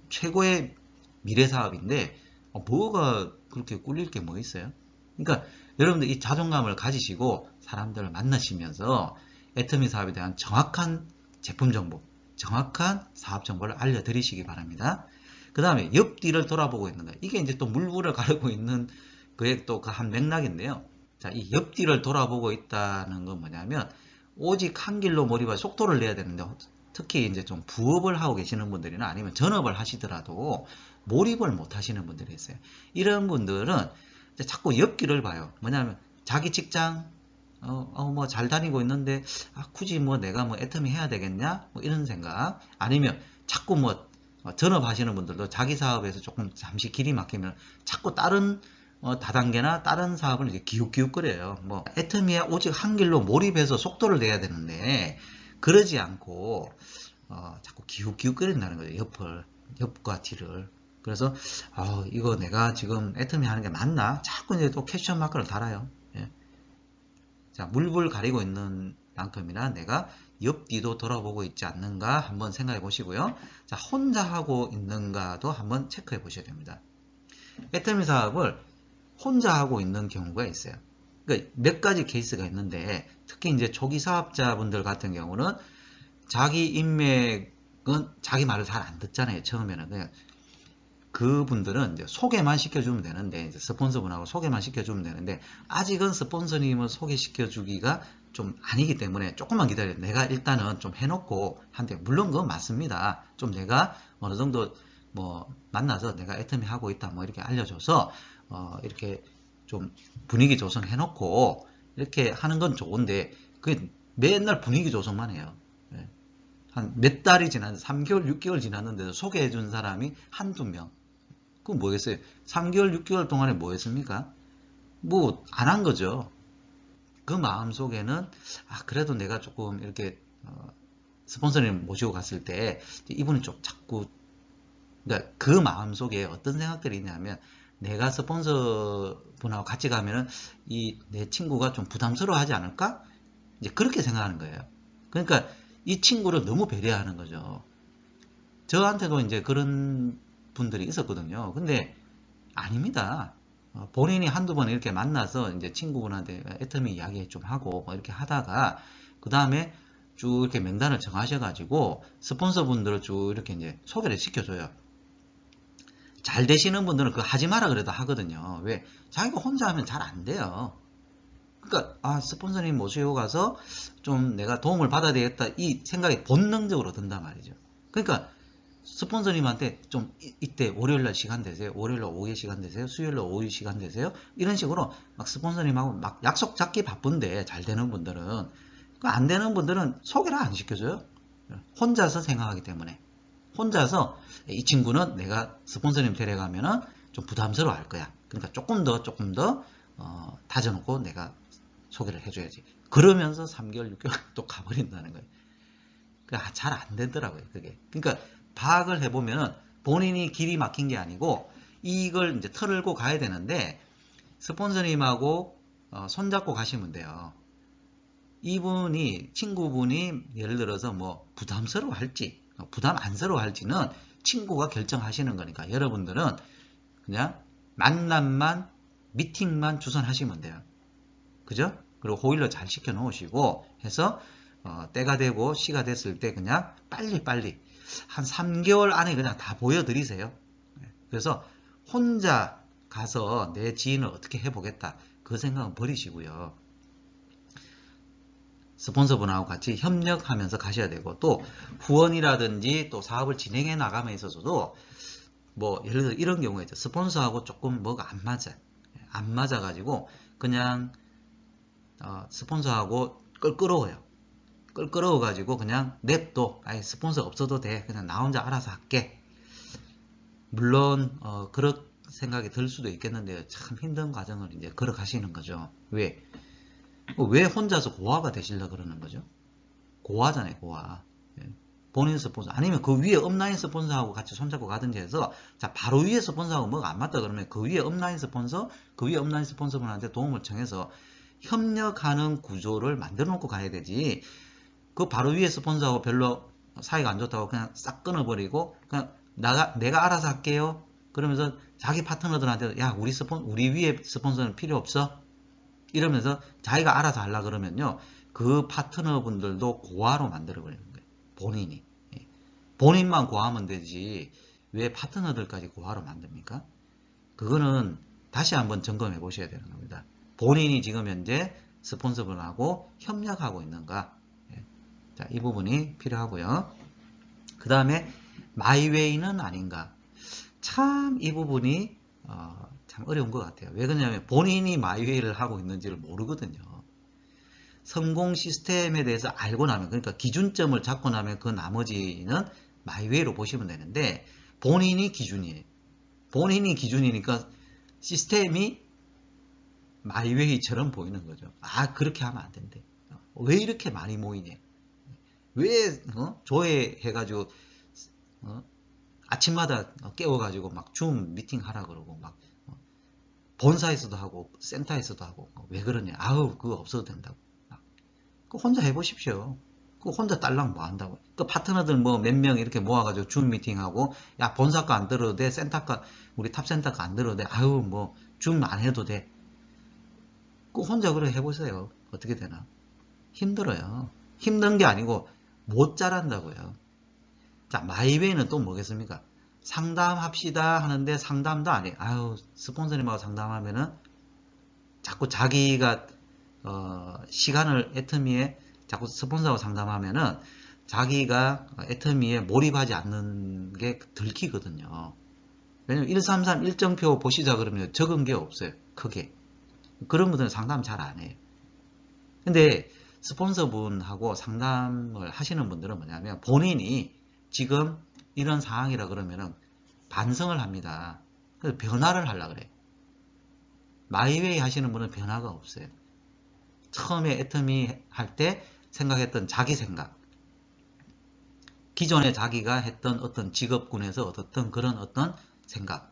최고의 미래 사업인데, 뭐가 그렇게 꿀릴 게 뭐 있어요? 그러니까 여러분들 이 자존감을 가지시고 사람들을 만나시면서 애터미 사업에 대한 정확한 제품 정보, 정확한 사업 정보를 알려드리시기 바랍니다. 그 다음에 옆뒤를 돌아보고 있는 거예요. 이게 이제 또 물불을 가르고 있는 그의 또 그 한 맥락인데요. 자, 이 옆뒤를 돌아보고 있다는 건 뭐냐면, 오직 한 길로 몰입해 속도를 내야 되는데, 특히 이제 좀 부업을 하고 계시는 분들이나 아니면 전업을 하시더라도 몰입을 못 하시는 분들이 있어요. 이런 분들은 자꾸 옆길을 봐요. 뭐냐면 자기 직장 뭐 잘 다니고 있는데 굳이 뭐 내가 뭐 애터미 해야 되겠냐, 뭐 이런 생각. 아니면 자꾸 뭐 전업 하시는 분들도 자기 사업에서 조금 잠시 길이 막히면 자꾸 다른 다단계나 다른 사업을 이제 기웃기웃거려요. 뭐 애터미에 오직 한 길로 몰입해서 속도를 내야 되는데 그러지 않고 자꾸 기웃기웃거린다는 거예요. 옆과 뒤를. 그래서 이거 내가 지금 애터미 하는 게 맞나? 자꾸 이제 또 퀘스천 마크를 달아요. 자, 물불 가리고 있는 만큼이나 내가 옆뒤도 돌아보고 있지 않는가 한번 생각해 보시고요. 자, 혼자 하고 있는가도 한번 체크해 보셔야 됩니다. 애터미 사업을 혼자 하고 있는 경우가 있어요. 그러니까 몇 가지 케이스가 있는데, 특히 이제 초기 사업자분들 같은 경우는 자기 인맥은 자기 말을 잘 안 듣잖아요. 처음에는. 그냥 그분들은 이제 소개만 시켜주면 되는데, 이제 스폰서분하고 소개만 시켜주면 되는데, 아직은 스폰서님을 소개시켜주기가 좀 아니기 때문에 조금만 기다려요. 내가 일단은 좀 해놓고 한데, 물론 그건 맞습니다. 좀 내가 어느 정도 뭐 만나서 내가 애터미 하고 있다 뭐 이렇게 알려줘서 이렇게 좀 분위기 조성해놓고 이렇게 하는 건 좋은데, 그게 맨날 분위기 조성만 해요. 예. 한 몇 달이 지났는데 3개월, 6개월 지났는데도 소개해준 사람이 한두 명. 그건 뭐겠어요? 3개월, 6개월 동안에 뭐 했습니까? 뭐 안 한 거죠. 그 마음 속에는 그래도 내가 조금 이렇게 스폰서님 모시고 갔을 때 이분이 좀 자꾸, 그러니까 그 마음 속에 어떤 생각들이 있냐면, 내가 스폰서 분하고 같이 가면은 이 내 친구가 좀 부담스러워하지 않을까? 이제 그렇게 생각하는 거예요. 그러니까 이 친구를 너무 배려하는 거죠. 저한테도 이제 그런 분들이 있었거든요. 근데 아닙니다. 본인이 한두 번 이렇게 만나서 이제 친구분한테 애터미 이야기 좀 하고 뭐 이렇게 하다가 그 다음에 쭉 이렇게 명단을 정하셔가지고 스폰서 분들을 쭉 이렇게 이제 소개를 시켜줘요. 잘 되시는 분들은 그거 하지 마라 그래도 하거든요. 왜? 자기가 혼자 하면 잘 안 돼요. 그러니까 스폰서님 모시고 가서 좀 내가 도움을 받아야 되겠다 이 생각이 본능적으로 든단 말이죠. 그러니까 스폰서님한테 좀 이때 월요일날 시간 되세요? 월요일날 오후에 시간 되세요? 수요일날 오후에 시간 되세요? 이런 식으로 막 스폰서님하고 막 약속 잡기 바쁜데 잘 되는 분들은, 안 되는 분들은 소개를 안 시켜줘요. 혼자서 생각하기 때문에. 혼자서 이 친구는 내가 스폰서님 데려가면은 좀 부담스러워 할 거야. 그러니까 조금 더 다져놓고 내가 소개를 해줘야지. 그러면서 3개월, 6개월 또 가버린다는 거예요. 잘 안 되더라고요, 그게. 그러니까 파악을 해보면은 본인이 길이 막힌 게 아니고 이걸 이제 털고 가야 되는데, 스폰서님하고 손잡고 가시면 돼요. 이분이, 친구분이 예를 들어서 뭐 부담스러워 할지 부담 안스러워 할지는 친구가 결정하시는 거니까, 여러분들은 그냥 만남만, 미팅만 주선하시면 돼요. 그죠? 그리고 호일러 잘 시켜 놓으시고 해서 때가 되고 시가 됐을 때 그냥 빨리 한 3개월 안에 그냥 다 보여드리세요. 그래서 혼자 가서 내 지인을 어떻게 해보겠다 그 생각은 버리시고요. 스폰서분하고 같이 협력하면서 가셔야 되고, 또 후원이라든지 또 사업을 진행해 나감에 있어서도 뭐 예를 들어 이런 경우에 있죠. 스폰서하고 조금 뭐가 안 맞아가지고 그냥 스폰서하고 껄끄러워가지고 그냥 냅둬. 스폰서 없어도 돼. 그냥 나 혼자 알아서 할게. 물론 그런 생각이 들 수도 있겠는데요. 참 힘든 과정을 이제 걸어가시는 거죠. 왜 혼자서 고아가 되시려 그러는 거죠? 고아잖아요, 고아. 본인 스폰서. 아니면 그 위에 업라인 스폰서하고 같이 손잡고 가든지 해서, 자, 바로 위에 스폰서하고 뭐가 안 맞다 그러면 그 위에 업라인 스폰서분한테 도움을 청해서 협력하는 구조를 만들어 놓고 가야 되지, 그 바로 위에 스폰서하고 별로 사이가 안 좋다고 그냥 싹 끊어버리고, 그냥 내가 알아서 할게요. 그러면서 자기 파트너들한테, 야, 우리 위에 스폰서는 필요 없어? 이러면서 자기가 알아서 하려 그러면요, 그 파트너분들도 고아로 만들어버리는 거예요. 본인이. 본인만 고아하면 되지 왜 파트너들까지 고아로 만듭니까? 그거는 다시 한번 점검해 보셔야 되는 겁니다. 본인이 지금 현재 스폰서분하고 협력하고 있는가. 자, 이 부분이 필요하고요. 그 다음에 마이웨이는 아닌가. 참 이 부분이 참 어려운 것 같아요. 왜 그러냐면 본인이 마이웨이를 하고 있는지를 모르거든요. 성공 시스템에 대해서 알고 나면, 그러니까 기준점을 잡고 나면 그 나머지는 마이웨이로 보시면 되는데, 본인이 기준이에요. 본인이 기준이니까 시스템이 마이웨이처럼 보이는 거죠. 그렇게 하면 안 된대. 왜 이렇게 많이 모이냐. 왜 조회해가지고 아침마다 깨워가지고 막 줌 미팅 하라 그러고 막 본사에서도 하고 센터에서도 하고. 왜 그러냐? 아우 그거 없어도 된다고. 그 혼자 해보십시오. 그 혼자 딸랑 뭐 한다고. 그 파트너들 뭐 몇 명 이렇게 모아가지고 줌 미팅하고, 야 본사 거 안 들어도 돼, 센터 거 우리 탑센터 거 안 들어도 돼, 아유 뭐 줌 안 해도 돼. 그 혼자 그래 해보세요. 어떻게 되나? 힘들어요. 힘든 게 아니고 못 자란다고요. 자, 마이웨이는 또 뭐겠습니까? 상담합시다 하는데 상담도 안 해. 아유, 스폰서님하고 상담하면은 자꾸 자기가 시간을 애터미에 자꾸 스폰서하고 상담하면은 자기가 애터미에 몰입하지 않는 게 들키거든요. 왜냐면 133 일정표 보시자 그러면 적은 게 없어요. 크게. 그런 분들은 상담 잘 안 해요. 근데 스폰서분하고 상담을 하시는 분들은 뭐냐면 본인이 지금 이런 상황이라 그러면은 반성을 합니다. 그래서 변화를 하려고 그래요. 마이웨이 하시는 분은 변화가 없어요. 처음에 애터미 할 때 생각했던 자기 생각, 기존에 자기가 했던 어떤 직업군에서 얻었던 그런 어떤 생각,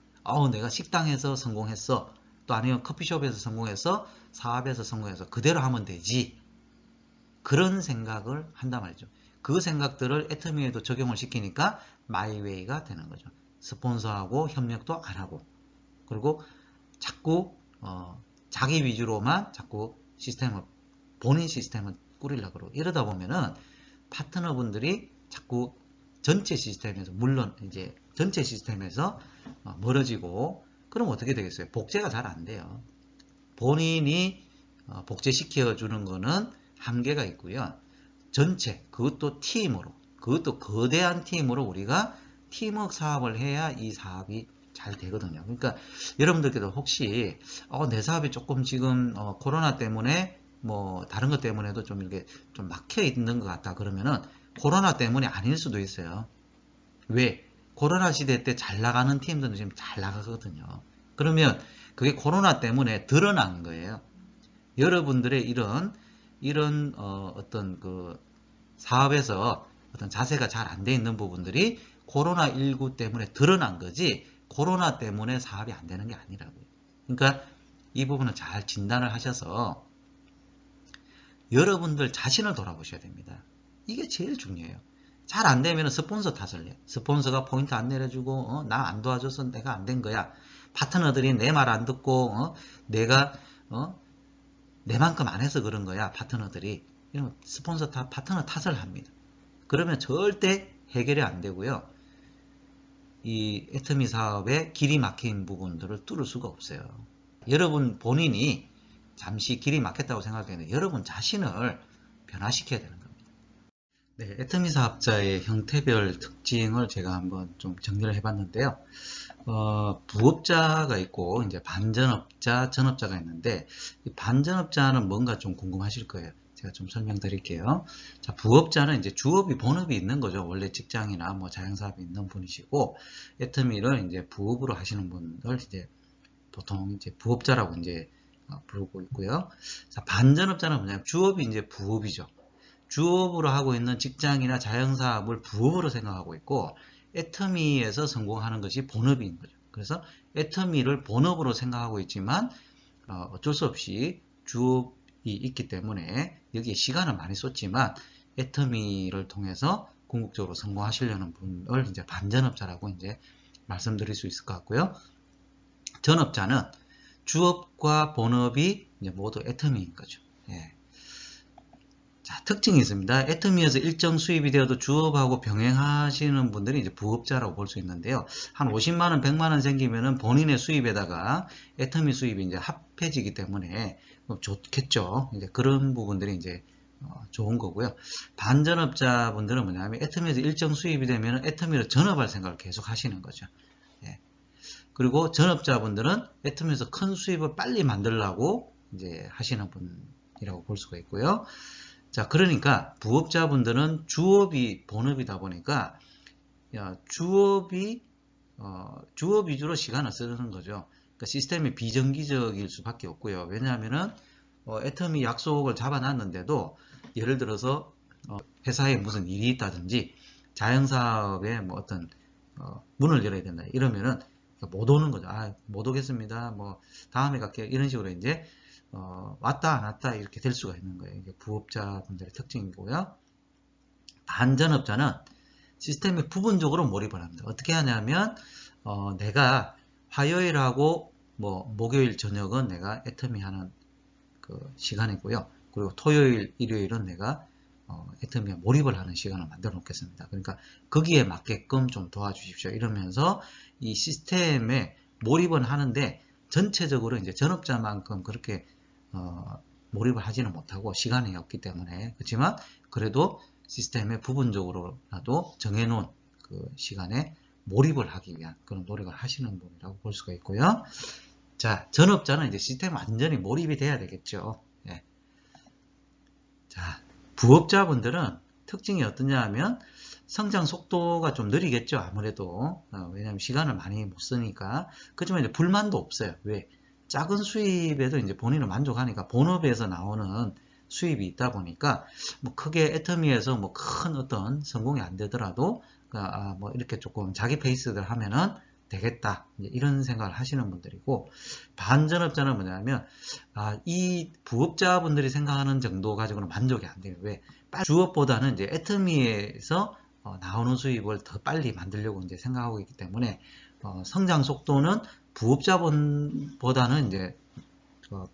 내가 식당에서 성공했어, 또 아니면 커피숍에서 성공해서 사업에서 성공해서 그대로 하면 되지, 그런 생각을 한단 말이죠. 그 생각들을 애터미에도 적용을 시키니까 마이웨이가 되는 거죠. 스폰서하고 협력도 안 하고, 그리고 자꾸 자기 위주로만 자꾸 시스템을, 본인 시스템을 꾸리려고 그러고, 이러다 보면은 파트너분들이 자꾸 전체 시스템에서, 물론 이제 전체 시스템에서 멀어지고, 그럼 어떻게 되겠어요? 복제가 잘 안 돼요. 본인이 복제시켜 주는 거는 한계가 있고요. 전체, 그것도 팀으로, 그것도 거대한 팀으로 우리가 팀워크 사업을 해야 이 사업이 잘 되거든요. 그러니까 여러분들께도 혹시 내 사업이 조금 지금 코로나 때문에 뭐 다른 것 때문에도 좀 이렇게 좀 막혀 있는 것 같다 그러면은 코로나 때문이 아닐 수도 있어요. 왜? 코로나 시대 때 잘 나가는 팀들은 지금 잘 나가거든요. 그러면 그게 코로나 때문에 드러난 거예요. 여러분들의 이런 어떤 그 사업에서 어떤 자세가 잘 안 돼 있는 부분들이 코로나19 때문에 드러난 거지, 코로나 때문에 사업이 안 되는 게 아니라고요. 그러니까 이 부분은 잘 진단을 하셔서 여러분들 자신을 돌아보셔야 됩니다. 이게 제일 중요해요. 잘 안 되면 스폰서 탓을 해요. 스폰서가 포인트 안 내려주고 나 안 도와줘서 내가 안 된 거야. 파트너들이 내 말 안 듣고 내가 내만큼 안 해서 그런 거야. 파트너들이. 이러면 스폰서 탓, 파트너 탓을 합니다. 그러면 절대 해결이 안 되고요. 이 애터미 사업의 길이 막힌 부분들을 뚫을 수가 없어요. 여러분 본인이 잠시 길이 막혔다고 생각했는데 여러분 자신을 변화시켜야 되는 겁니다. 네, 애터미 사업자의 형태별 특징을 제가 한번 좀 정리를 해봤는데요. 부업자가 있고 이제 반전업자, 전업자가 있는데 이 반전업자는 뭔가 좀 궁금하실 거예요. 제가 좀 설명드릴게요. 자, 부업자는 이제 주업이 본업이 있는 거죠. 원래 직장이나 뭐 자영사업이 있는 분이시고, 애터미를 이제 부업으로 하시는 분을 이제 보통 이제 부업자라고 이제 부르고 있고요. 자, 반전업자는 뭐냐면 주업이 이제 부업이죠. 주업으로 하고 있는 직장이나 자영사업을 부업으로 생각하고 있고, 애터미에서 성공하는 것이 본업인 거죠. 그래서 애터미를 본업으로 생각하고 있지만 어쩔 수 없이 주업이 있기 때문에 여기에 시간을 많이 쏟지만 애터미를 통해서 궁극적으로 성공하시려는 분을 이제 반전업자라고 이제 말씀드릴 수 있을 것 같고요. 전업자는 주업과 본업이 이제 모두 애터미인 거죠. 예. 자, 특징이 있습니다. 애터미에서 일정 수입이 되어도 주업하고 병행하시는 분들이 이제 부업자라고 볼 수 있는데요. 한 50만원, 100만원 생기면은 본인의 수입에다가 애터미 수입이 이제 합해지기 때문에 좋겠죠. 이제 그런 부분들이 이제 좋은 거고요. 반전업자 분들은 뭐냐면 애터미에서 일정 수입이 되면 애터미로 전업할 생각을 계속 하시는 거죠. 예. 그리고 전업자분들은 애터미에서 큰 수입을 빨리 만들려고 이제 하시는 분이라고 볼 수가 있고요. 자, 그러니까 부업자분들은 주업이 본업이다 보니까 주업 위주로 시간을 쓰는 거죠. 그러니까 시스템이 비정기적일 수밖에 없고요. 왜냐하면은 애터미 약속을 잡아놨는데도 예를 들어서 회사에 무슨 일이 있다든지 자영사업에 뭐 어떤 문을 열어야 된다 이러면은 그러니까 못 오는 거죠. 못 오겠습니다. 뭐 다음에 갈게요. 이런 식으로 이제 왔다 안 왔다 이렇게 될 수가 있는 거예요. 이게 부업자분들의 특징이고요. 반전업자는 시스템에 부분적으로 몰입을 합니다. 어떻게 하냐면 내가 화요일하고 뭐 목요일 저녁은 내가 애터미 하는 그 시간이고요. 그리고 토요일, 일요일은 내가 애터미에 몰입을 하는 시간을 만들어 놓겠습니다. 그러니까 거기에 맞게끔 좀 도와주십시오. 이러면서 이 시스템에 몰입은 하는데 전체적으로 이제 전업자만큼 그렇게 몰입을 하지는 못하고 시간이 없기 때문에 그렇지만 그래도 시스템에 부분적으로라도 정해놓은 그 시간에 몰입을 하기 위한 그런 노력을 하시는 분이라고 볼 수가 있고요. 자, 전업자는 이제 시스템에 완전히 몰입이 돼야 되겠죠. 예. 자, 부업자분들은 특징이 어떠냐 하면 성장 속도가 좀 느리겠죠. 아무래도 왜냐하면 시간을 많이 못 쓰니까. 그렇지만 이제 불만도 없어요. 왜? 작은 수입에도 이제 본인은 만족하니까 본업에서 나오는 수입이 있다 보니까 뭐 크게 애터미에서 뭐 큰 어떤 성공이 안 되더라도 뭐 이렇게 조금 자기 페이스를 하면은 되겠다 이런 생각을 하시는 분들이고, 반전업자는 뭐냐면 이 부업자분들이 생각하는 정도 가지고는 만족이 안 돼요. 왜? 주업보다는 이제 애터미에서 나오는 수입을 더 빨리 만들려고 이제 생각하고 있기 때문에 성장 속도는 부업자보다는 이제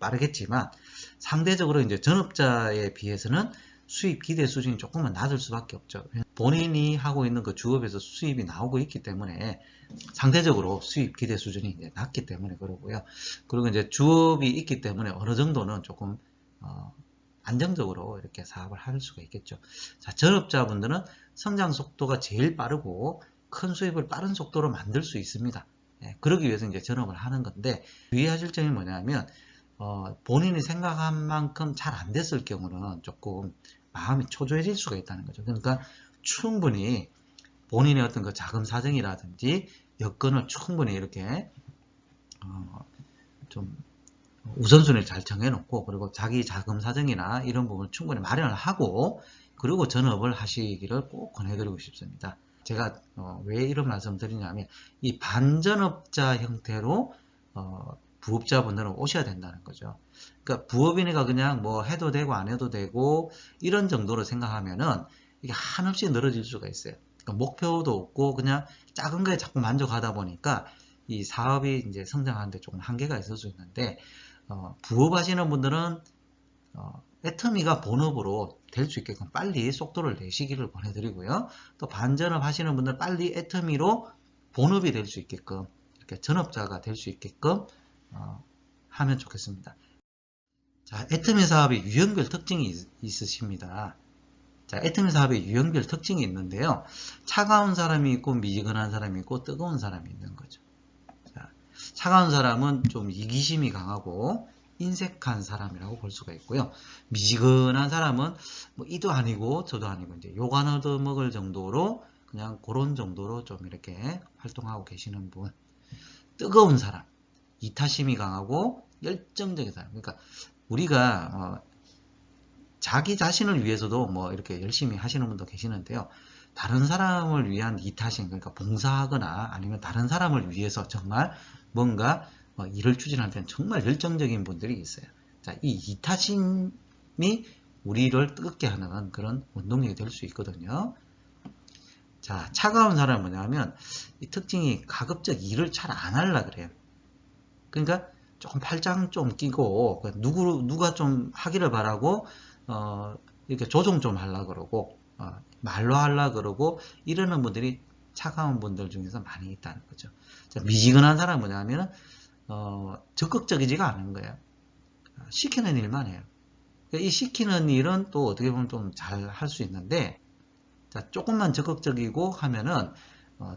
빠르겠지만 상대적으로 이제 전업자에 비해서는 수입 기대 수준이 조금은 낮을 수밖에 없죠. 본인이 하고 있는 그 주업에서 수입이 나오고 있기 때문에 상대적으로 수입 기대 수준이 이제 낮기 때문에 그러고요. 그리고 이제 주업이 있기 때문에 어느 정도는 조금 안정적으로 이렇게 사업을 할 수가 있겠죠. 자, 전업자분들은 성장 속도가 제일 빠르고 큰 수입을 빠른 속도로 만들 수 있습니다. 그러기 위해서 이제 전업을 하는 건데, 주의하실 점이 뭐냐면 본인이 생각한 만큼 잘 안 됐을 경우는 조금 마음이 초조해질 수가 있다는 거죠. 그러니까 충분히 본인의 어떤 그 자금 사정이라든지 여건을 충분히 이렇게 좀 우선순위를 잘 정해놓고, 그리고 자기 자금 사정이나 이런 부분을 충분히 마련을 하고 그리고 전업을 하시기를 꼭 권해드리고 싶습니다. 제가 왜 이런 말씀 드리냐면 이 반전업자 형태로 부업자분들은 오셔야 된다는 거죠. 그러니까 부업이니까 그냥 뭐 해도 되고 안 해도 되고 이런 정도로 생각하면은 이게 한없이 늘어질 수가 있어요. 그러니까 목표도 없고 그냥 작은 거에 자꾸 만족하다 보니까 이 사업이 이제 성장하는데 조금 한계가 있을 수 있는데, 부업하시는 분들은 애터미가 본업으로 될 수 있게끔 빨리 속도를 내시기를 권해드리고요. 또 반전업 하시는 분들 빨리 애터미로 본업이 될 수 있게끔, 이렇게 전업자가 될 수 있게끔 하면 좋겠습니다. 자, 애터미 사업의 유형별 특징이 있으십니다. 자, 애터미 사업의 유형별 특징이 있는데요. 차가운 사람이 있고 미지근한 사람이 있고 뜨거운 사람이 있는 거죠. 자, 차가운 사람은 좀 이기심이 강하고 인색한 사람이라고 볼 수가 있고요. 미지근한 사람은 뭐 이도 아니고 저도 아니고 이제 욕 안 얻어먹을 정도로 그냥 그런 정도로 좀 이렇게 활동하고 계시는 분. 뜨거운 사람, 이타심이 강하고 열정적인 사람. 그러니까 우리가 자기 자신을 위해서도 뭐 이렇게 열심히 하시는 분도 계시는데요. 다른 사람을 위한 이타심, 그러니까 봉사하거나 아니면 다른 사람을 위해서 정말 뭔가 일을 추진할 때는 정말 열정적인 분들이 있어요. 자, 이 이타심이 우리를 뜨겁게 하는 그런 원동력이 될 수 있거든요. 자, 차가운 사람은 뭐냐면 이 특징이 가급적 일을 잘 안 하려고 그래요. 그러니까 조금 팔짱 좀 끼고 누가 좀 하기를 바라고 이렇게 조정 좀 하려고 그러고 말로 하려고 그러고 이러는 분들이 차가운 분들 중에서 많이 있다는 거죠. 자, 미지근한 사람은 뭐냐면 적극적이지가 않은 거예요. 시키는 일만 해요. 이 시키는 일은 또 어떻게 보면 좀 잘 할 수 있는데, 자, 조금만 적극적이고 하면은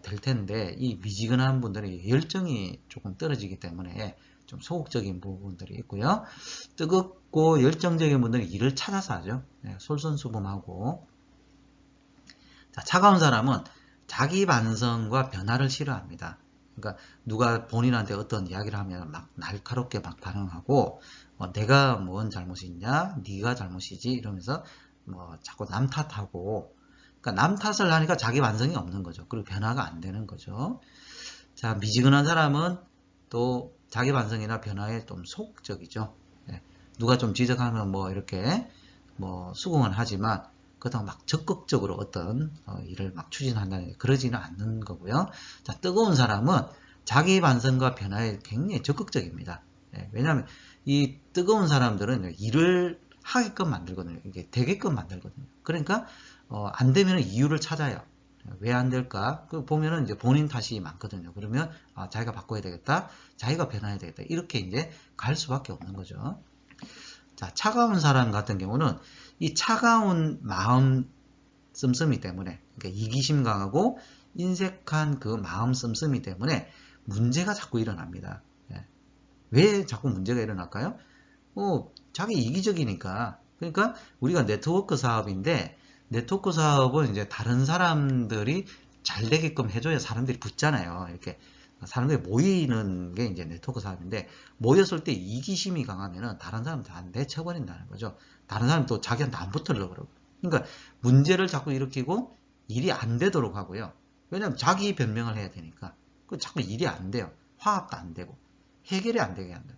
될 텐데, 이 미지근한 분들이 열정이 조금 떨어지기 때문에 좀 소극적인 부분들이 있고요. 뜨겁고 열정적인 분들은 일을 찾아서 하죠. 솔선수범하고. 자, 차가운 사람은 자기 반성과 변화를 싫어합니다. 그러니까 누가 본인한테 어떤 이야기를 하면 막 날카롭게 막 반응하고 내가 뭔 잘못이 있냐, 네가 잘못이지 이러면서 뭐 자꾸 남 탓하고, 그러니까 남 탓을 하니까 자기 반성이 없는 거죠. 그리고 변화가 안 되는 거죠. 자, 미지근한 사람은 또 자기 반성이나 변화에 좀 소극적이죠. 예, 누가 좀 지적하면 뭐 이렇게 뭐 수긍은 하지만 그렇다고 막 적극적으로 어떤 일을 막 추진한다는 그러지는 않는 거고요. 자, 뜨거운 사람은 자기 반성과 변화에 굉장히 적극적입니다. 예, 왜냐하면 이 뜨거운 사람들은 일을 하게끔 만들거든요. 이게 되게끔 만들거든요. 그러니까 안 되면 이유를 찾아요. 왜 안 될까? 그 보면은 이제 본인 탓이 많거든요. 그러면 자기가 바꿔야 되겠다, 자기가 변해야 되겠다, 이렇게 이제 갈 수밖에 없는 거죠. 자, 차가운 사람 같은 경우는 이 차가운 마음 씀씀이 때문에, 그러니까 이기심 강하고 인색한 그 마음 씀씀이 때문에 문제가 자꾸 일어납니다. 예. 왜 자꾸 문제가 일어날까요? 자기 이기적이니까. 그러니까 우리가 네트워크 사업인데, 네트워크 사업은 이제 다른 사람들이 잘 되게끔 해줘야 사람들이 붙잖아요. 이렇게 사람들이 모이는 게 이제 네트워크 사업인데, 모였을 때 이기심이 강하면은 다른 사람 다 내쳐버린다는 거죠. 다른 사람 또 자기한테 안 붙으려고 그러고. 그러니까 문제를 자꾸 일으키고 일이 안 되도록 하고요. 왜냐면 자기 변명을 해야 되니까. 그 자꾸 일이 안 돼요. 화합도 안 되고 해결이 안 되게 한다.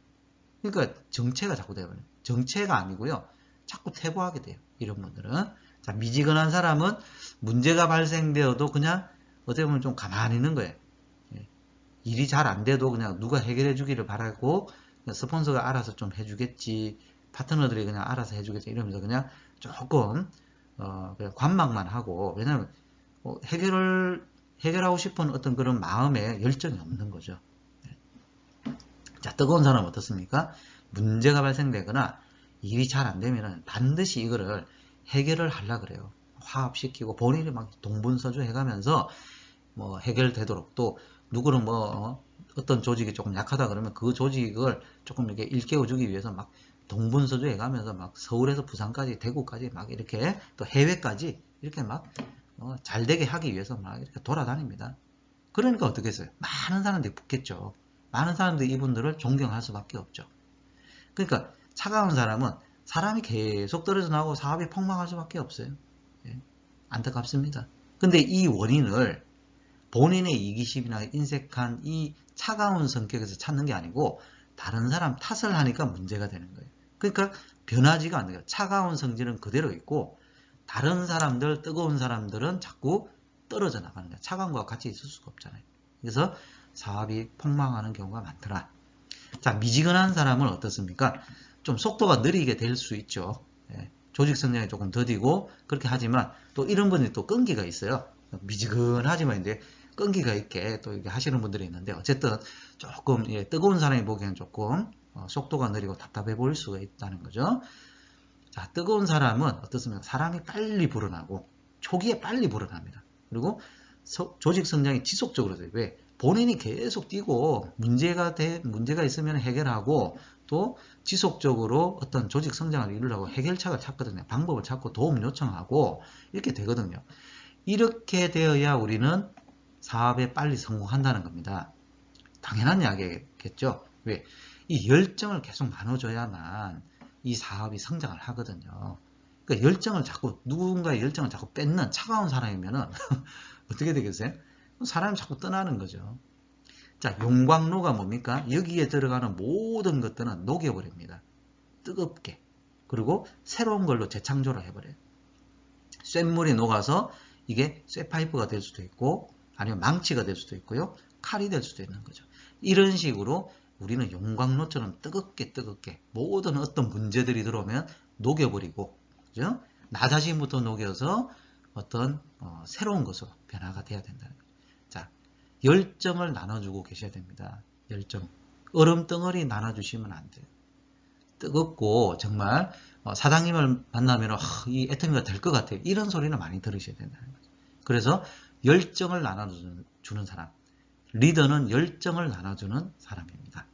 그러니까 정체가 자꾸 돼버려요. 정체가 아니고요. 자꾸 퇴보하게 돼요. 이런 분들은. 자, 미지근한 사람은 문제가 발생되어도 그냥 어떻게 보면 좀 가만히 있는 거예요. 예. 일이 잘 안 돼도 그냥 누가 해결해 주기를 바라고, 스폰서가 알아서 좀 해주겠지, 파트너들이 그냥 알아서 해주겠지, 이러면서 그냥 조금 그냥 관망만 하고, 왜냐면 해결하고 싶은 어떤 그런 마음에 열정이 없는 거죠. 자, 뜨거운 사람은 어떻습니까? 문제가 발생되거나 일이 잘 안 되면 반드시 이거를 해결을 하려고 그래요. 화합시키고 본인이 막 동분서주 해가면서 뭐 해결되도록, 또 누구는 뭐 어떤 조직이 조금 약하다 그러면 그 조직을 조금 이렇게 일깨워주기 위해서 막 동분서주 해가면서 막 서울에서 부산까지, 대구까지 막 이렇게, 또 해외까지 이렇게 막 잘 되게 하기 위해서 막 이렇게 돌아다닙니다. 그러니까 어떻게 했어요? 많은 사람들이 붙겠죠. 많은 사람들이 이분들을 존경할 수밖에 없죠. 그러니까 차가운 사람은 사람이 계속 떨어져 나오고 사업이 폭망할 수밖에 없어요. 예, 안타깝습니다. 근데 이 원인을 본인의 이기심이나 인색한 이 차가운 성격에서 찾는 게 아니고 다른 사람 탓을 하니까 문제가 되는 거예요. 그러니까 변하지가 않아요. 차가운 성질은 그대로 있고 다른 사람들, 뜨거운 사람들은 자꾸 떨어져 나가는 거예요. 차가운 거와 같이 있을 수가 없잖아요. 그래서 사업이 폭망하는 경우가 많더라. 자, 미지근한 사람은 어떻습니까? 좀 속도가 느리게 될 수 있죠. 예, 조직 성장이 조금 더디고 그렇게 하지만 또 이런 분이 또 끈기가 있어요. 미지근하지만 이제 끈기가 있게 또 이렇게 하시는 분들이 있는데, 어쨌든 조금 뜨거운 사람이 보기에는 조금 속도가 느리고 답답해 보일 수가 있다는 거죠. 자, 뜨거운 사람은 어떻습니까? 사람이 빨리 불어나고 초기에 빨리 불어납니다. 그리고 조직 성장이 지속적으로 돼요. 왜? 본인이 계속 뛰고 문제가 있으면 해결하고 또 지속적으로 어떤 조직 성장을 이루려고 해결책을 찾거든요. 방법을 찾고 도움 요청하고 이렇게 되거든요. 이렇게 되어야 우리는 사업에 빨리 성공한다는 겁니다. 당연한 이야기겠죠. 왜? 이 열정을 계속 나눠줘야만 이 사업이 성장을 하거든요. 그러니까 열정을 자꾸, 누군가의 열정을 자꾸 뺏는 차가운 사람이면은 어떻게 되겠어요? 사람이 자꾸 떠나는 거죠. 자, 용광로가 뭡니까? 여기에 들어가는 모든 것들은 녹여버립니다. 뜨겁게. 그리고 새로운 걸로 재창조를 해버려요. 쇳물이 녹아서 이게 쇠파이프가 될 수도 있고 아니면 망치가 될 수도 있고요. 칼이 될 수도 있는 거죠. 이런 식으로 우리는 용광로처럼 뜨겁게 모든 어떤 문제들이 들어오면 녹여버리고, 그죠? 나 자신부터 녹여서 어떤 새로운 것으로 변화가 돼야 된다는 거죠. 자, 열정을 나눠주고 계셔야 됩니다. 열정. 얼음덩어리 나눠주시면 안 돼요. 뜨겁고 정말 사장님을 만나면 이 애터미가 될 것 같아요. 이런 소리는 많이 들으셔야 된다는 거죠. 그래서 열정을 나눠주는 사람. 리더는 열정을 나눠주는 사람입니다.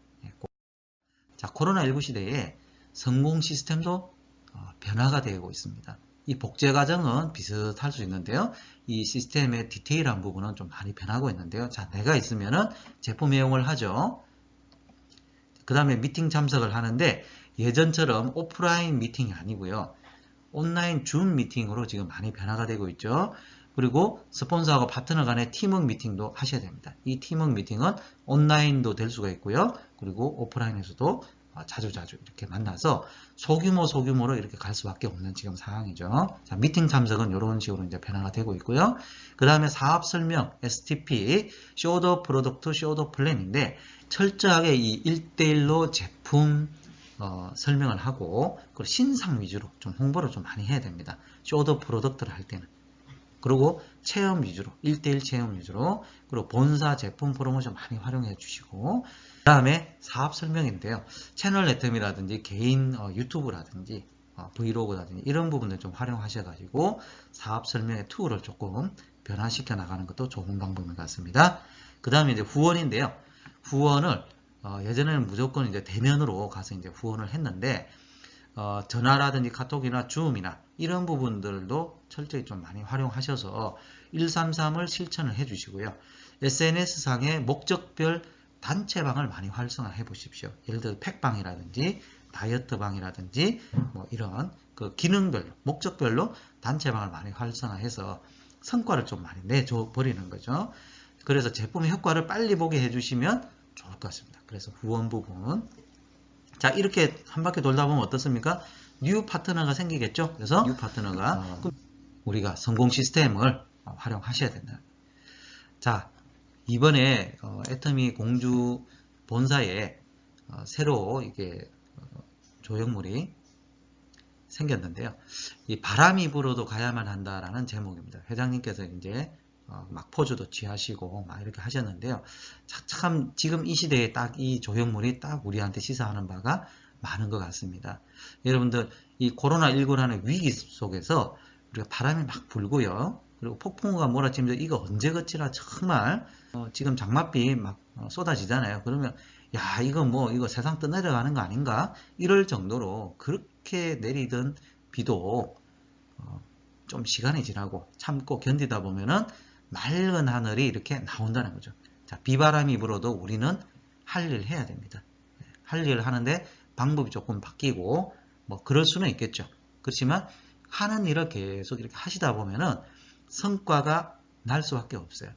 자, 코로나19 시대에 성공 시스템도 변화가 되고 있습니다. 이 복제 과정은 비슷할 수 있는데요. 이 시스템의 디테일한 부분은 좀 많이 변하고 있는데요. 자, 내가 있으면은 제품 이용을 하죠. 그 다음에 미팅 참석을 하는데 예전처럼 오프라인 미팅이 아니고요. 온라인 줌 미팅으로 지금 많이 변화가 되고 있죠. 그리고 스폰서하고 파트너 간의 팀워크 미팅도 하셔야 됩니다. 이 팀워크 미팅은 온라인도 될 수가 있고요. 그리고 오프라인에서도 자주자주 이렇게 만나서 소규모로 이렇게 갈 수밖에 없는 지금 상황이죠. 자, 미팅 참석은 이런 식으로 이제 변화가 되고 있고요. 그 다음에 사업 설명, STP, 쇼더 프로덕트, 쇼더 플랜인데 철저하게 이 1대1로 제품 설명을 하고 그리고 신상 위주로 좀 홍보를 좀 많이 해야 됩니다. 쇼더 프로덕트를 할 때는. 그리고 체험 위주로, 1대1 체험 위주로, 그리고 본사 제품 프로모션 많이 활용해 주시고, 그 다음에 사업 설명인데요. 채널 네트워크라든지 개인 유튜브라든지 브이로그라든지 이런 부분들 좀 활용하셔가지고 사업 설명의 툴을 조금 변화시켜 나가는 것도 좋은 방법인 것 같습니다. 그 다음에 이제 후원인데요. 후원을 예전에는 무조건 이제 대면으로 가서 이제 후원을 했는데 전화라든지 카톡이나 줌이나 이런 부분들도 철저히 좀 많이 활용하셔서 133을 실천을 해 주시고요. SNS상의 목적별 단체방을 많이 활성화해 보십시오. 예를 들어 팩방이라든지 다이어트방이라든지 뭐 이런 그 기능별로 목적별로 단체방을 많이 활성화해서 성과를 좀 많이 내줘 버리는 거죠. 그래서 제품의 효과를 빨리 보게 해주시면 좋을 것 같습니다. 그래서 후원 부분. 자, 이렇게 한 바퀴 돌다 보면 어떻습니까? 뉴 파트너가 생기겠죠? 그래서 뉴 파트너가 우리가 성공 시스템을 활용하셔야 된다. 자, 이번에 애터미 공주 본사에 새로 이게 조형물이 생겼는데요. 이 바람이 불어도 가야만 한다라는 제목입니다. 회장님께서 이제 막 포즈도 취하시고 막 이렇게 하셨는데요. 참 지금 이 시대에 딱 이 조형물이 딱 우리한테 시사하는 바가 많은 것 같습니다. 여러분들 이 코로나19라는 위기 속에서 우리가 바람이 막 불고요. 그리고 폭풍우가 몰아치면서 이거 언제 그치나 정말 지금 장맛비 막 쏟아지잖아요. 그러면 야 이거 세상 떠내려가는 거 아닌가 이럴 정도로 그렇게 내리던 비도 좀 시간이 지나고 참고 견디다 보면은 맑은 하늘이 이렇게 나온다는 거죠. 자, 비바람이 불어도 우리는 할 일 해야 됩니다. 할 일을 하는데 방법이 조금 바뀌고 뭐 그럴 수는 있겠죠. 그렇지만 하는 일을 계속 이렇게 하시다 보면은 성과가 날 수밖에 없어요.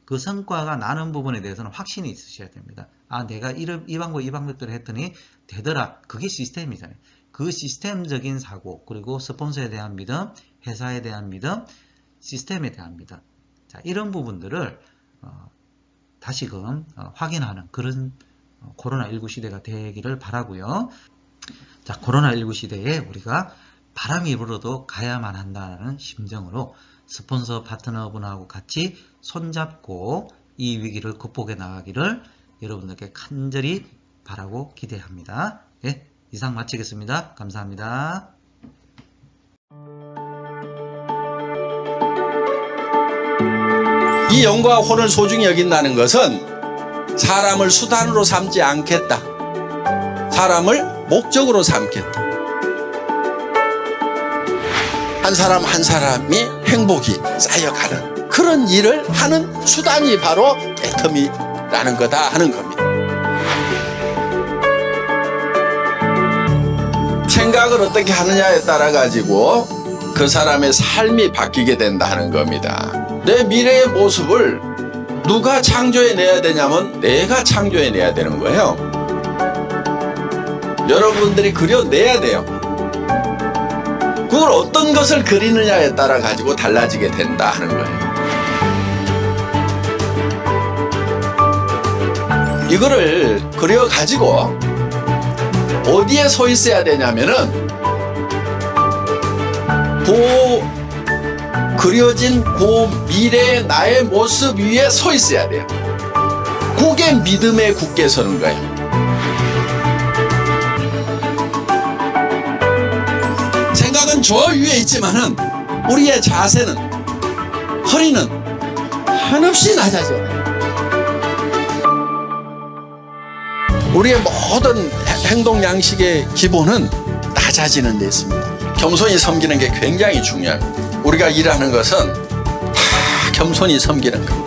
그 성과가 나는 부분에 대해서는 확신이 있으셔야 됩니다. 아, 내가 이 방법대로 했더니 되더라. 그게 시스템이잖아요. 그 시스템적인 사고, 그리고 스폰서에 대한 믿음, 회사에 대한 믿음, 시스템에 대한 믿음. 자, 이런 부분들을 다시금 확인하는 그런 코로나19 시대가 되기를 바라고요. 자, 코로나19 시대에 우리가 바람이 불어도 가야만 한다는 심정으로 스폰서 파트너분하고 같이 손잡고 이 위기를 극복해 나가기를 여러분들께 간절히 바라고 기대합니다. 예, 이상 마치겠습니다. 감사합니다. 이 영과 혼을 소중히 여긴다는 것은 사람을 수단으로 삼지 않겠다. 사람을 목적으로 삼겠다. 한 사람 한 사람이 행복이 쌓여가는 그런 일을 하는 수단이 바로 애터미라는 거다 하는 겁니다. 생각을 어떻게 하느냐에 따라 가지고 그 사람의 삶이 바뀌게 된다 하는 겁니다. 내 미래의 모습을 누가 창조해내야 되냐면 내가 창조해내야 되는 거예요. 여러분들이 그려내야 돼요. 그걸 어떤 것을 그리느냐에 따라 가지고 달라지게 된다 하는 거예요. 이거를 그려가지고 어디에 서 있어야 되냐면은 그려진 그 미래의 나의 모습 위에 서 있어야 돼요. 그게 믿음에 굳게 서는 거예요. 생각은 저 위에 있지만은 우리의 자세는, 허리는 한없이 낮아져야 돼요. 우리의 모든 행동 양식의 기본은 낮아지는 데 있습니다. 겸손히 섬기는 게 굉장히 중요합니다. 우리가 일하는 것은 다 겸손히 섬기는 겁니다.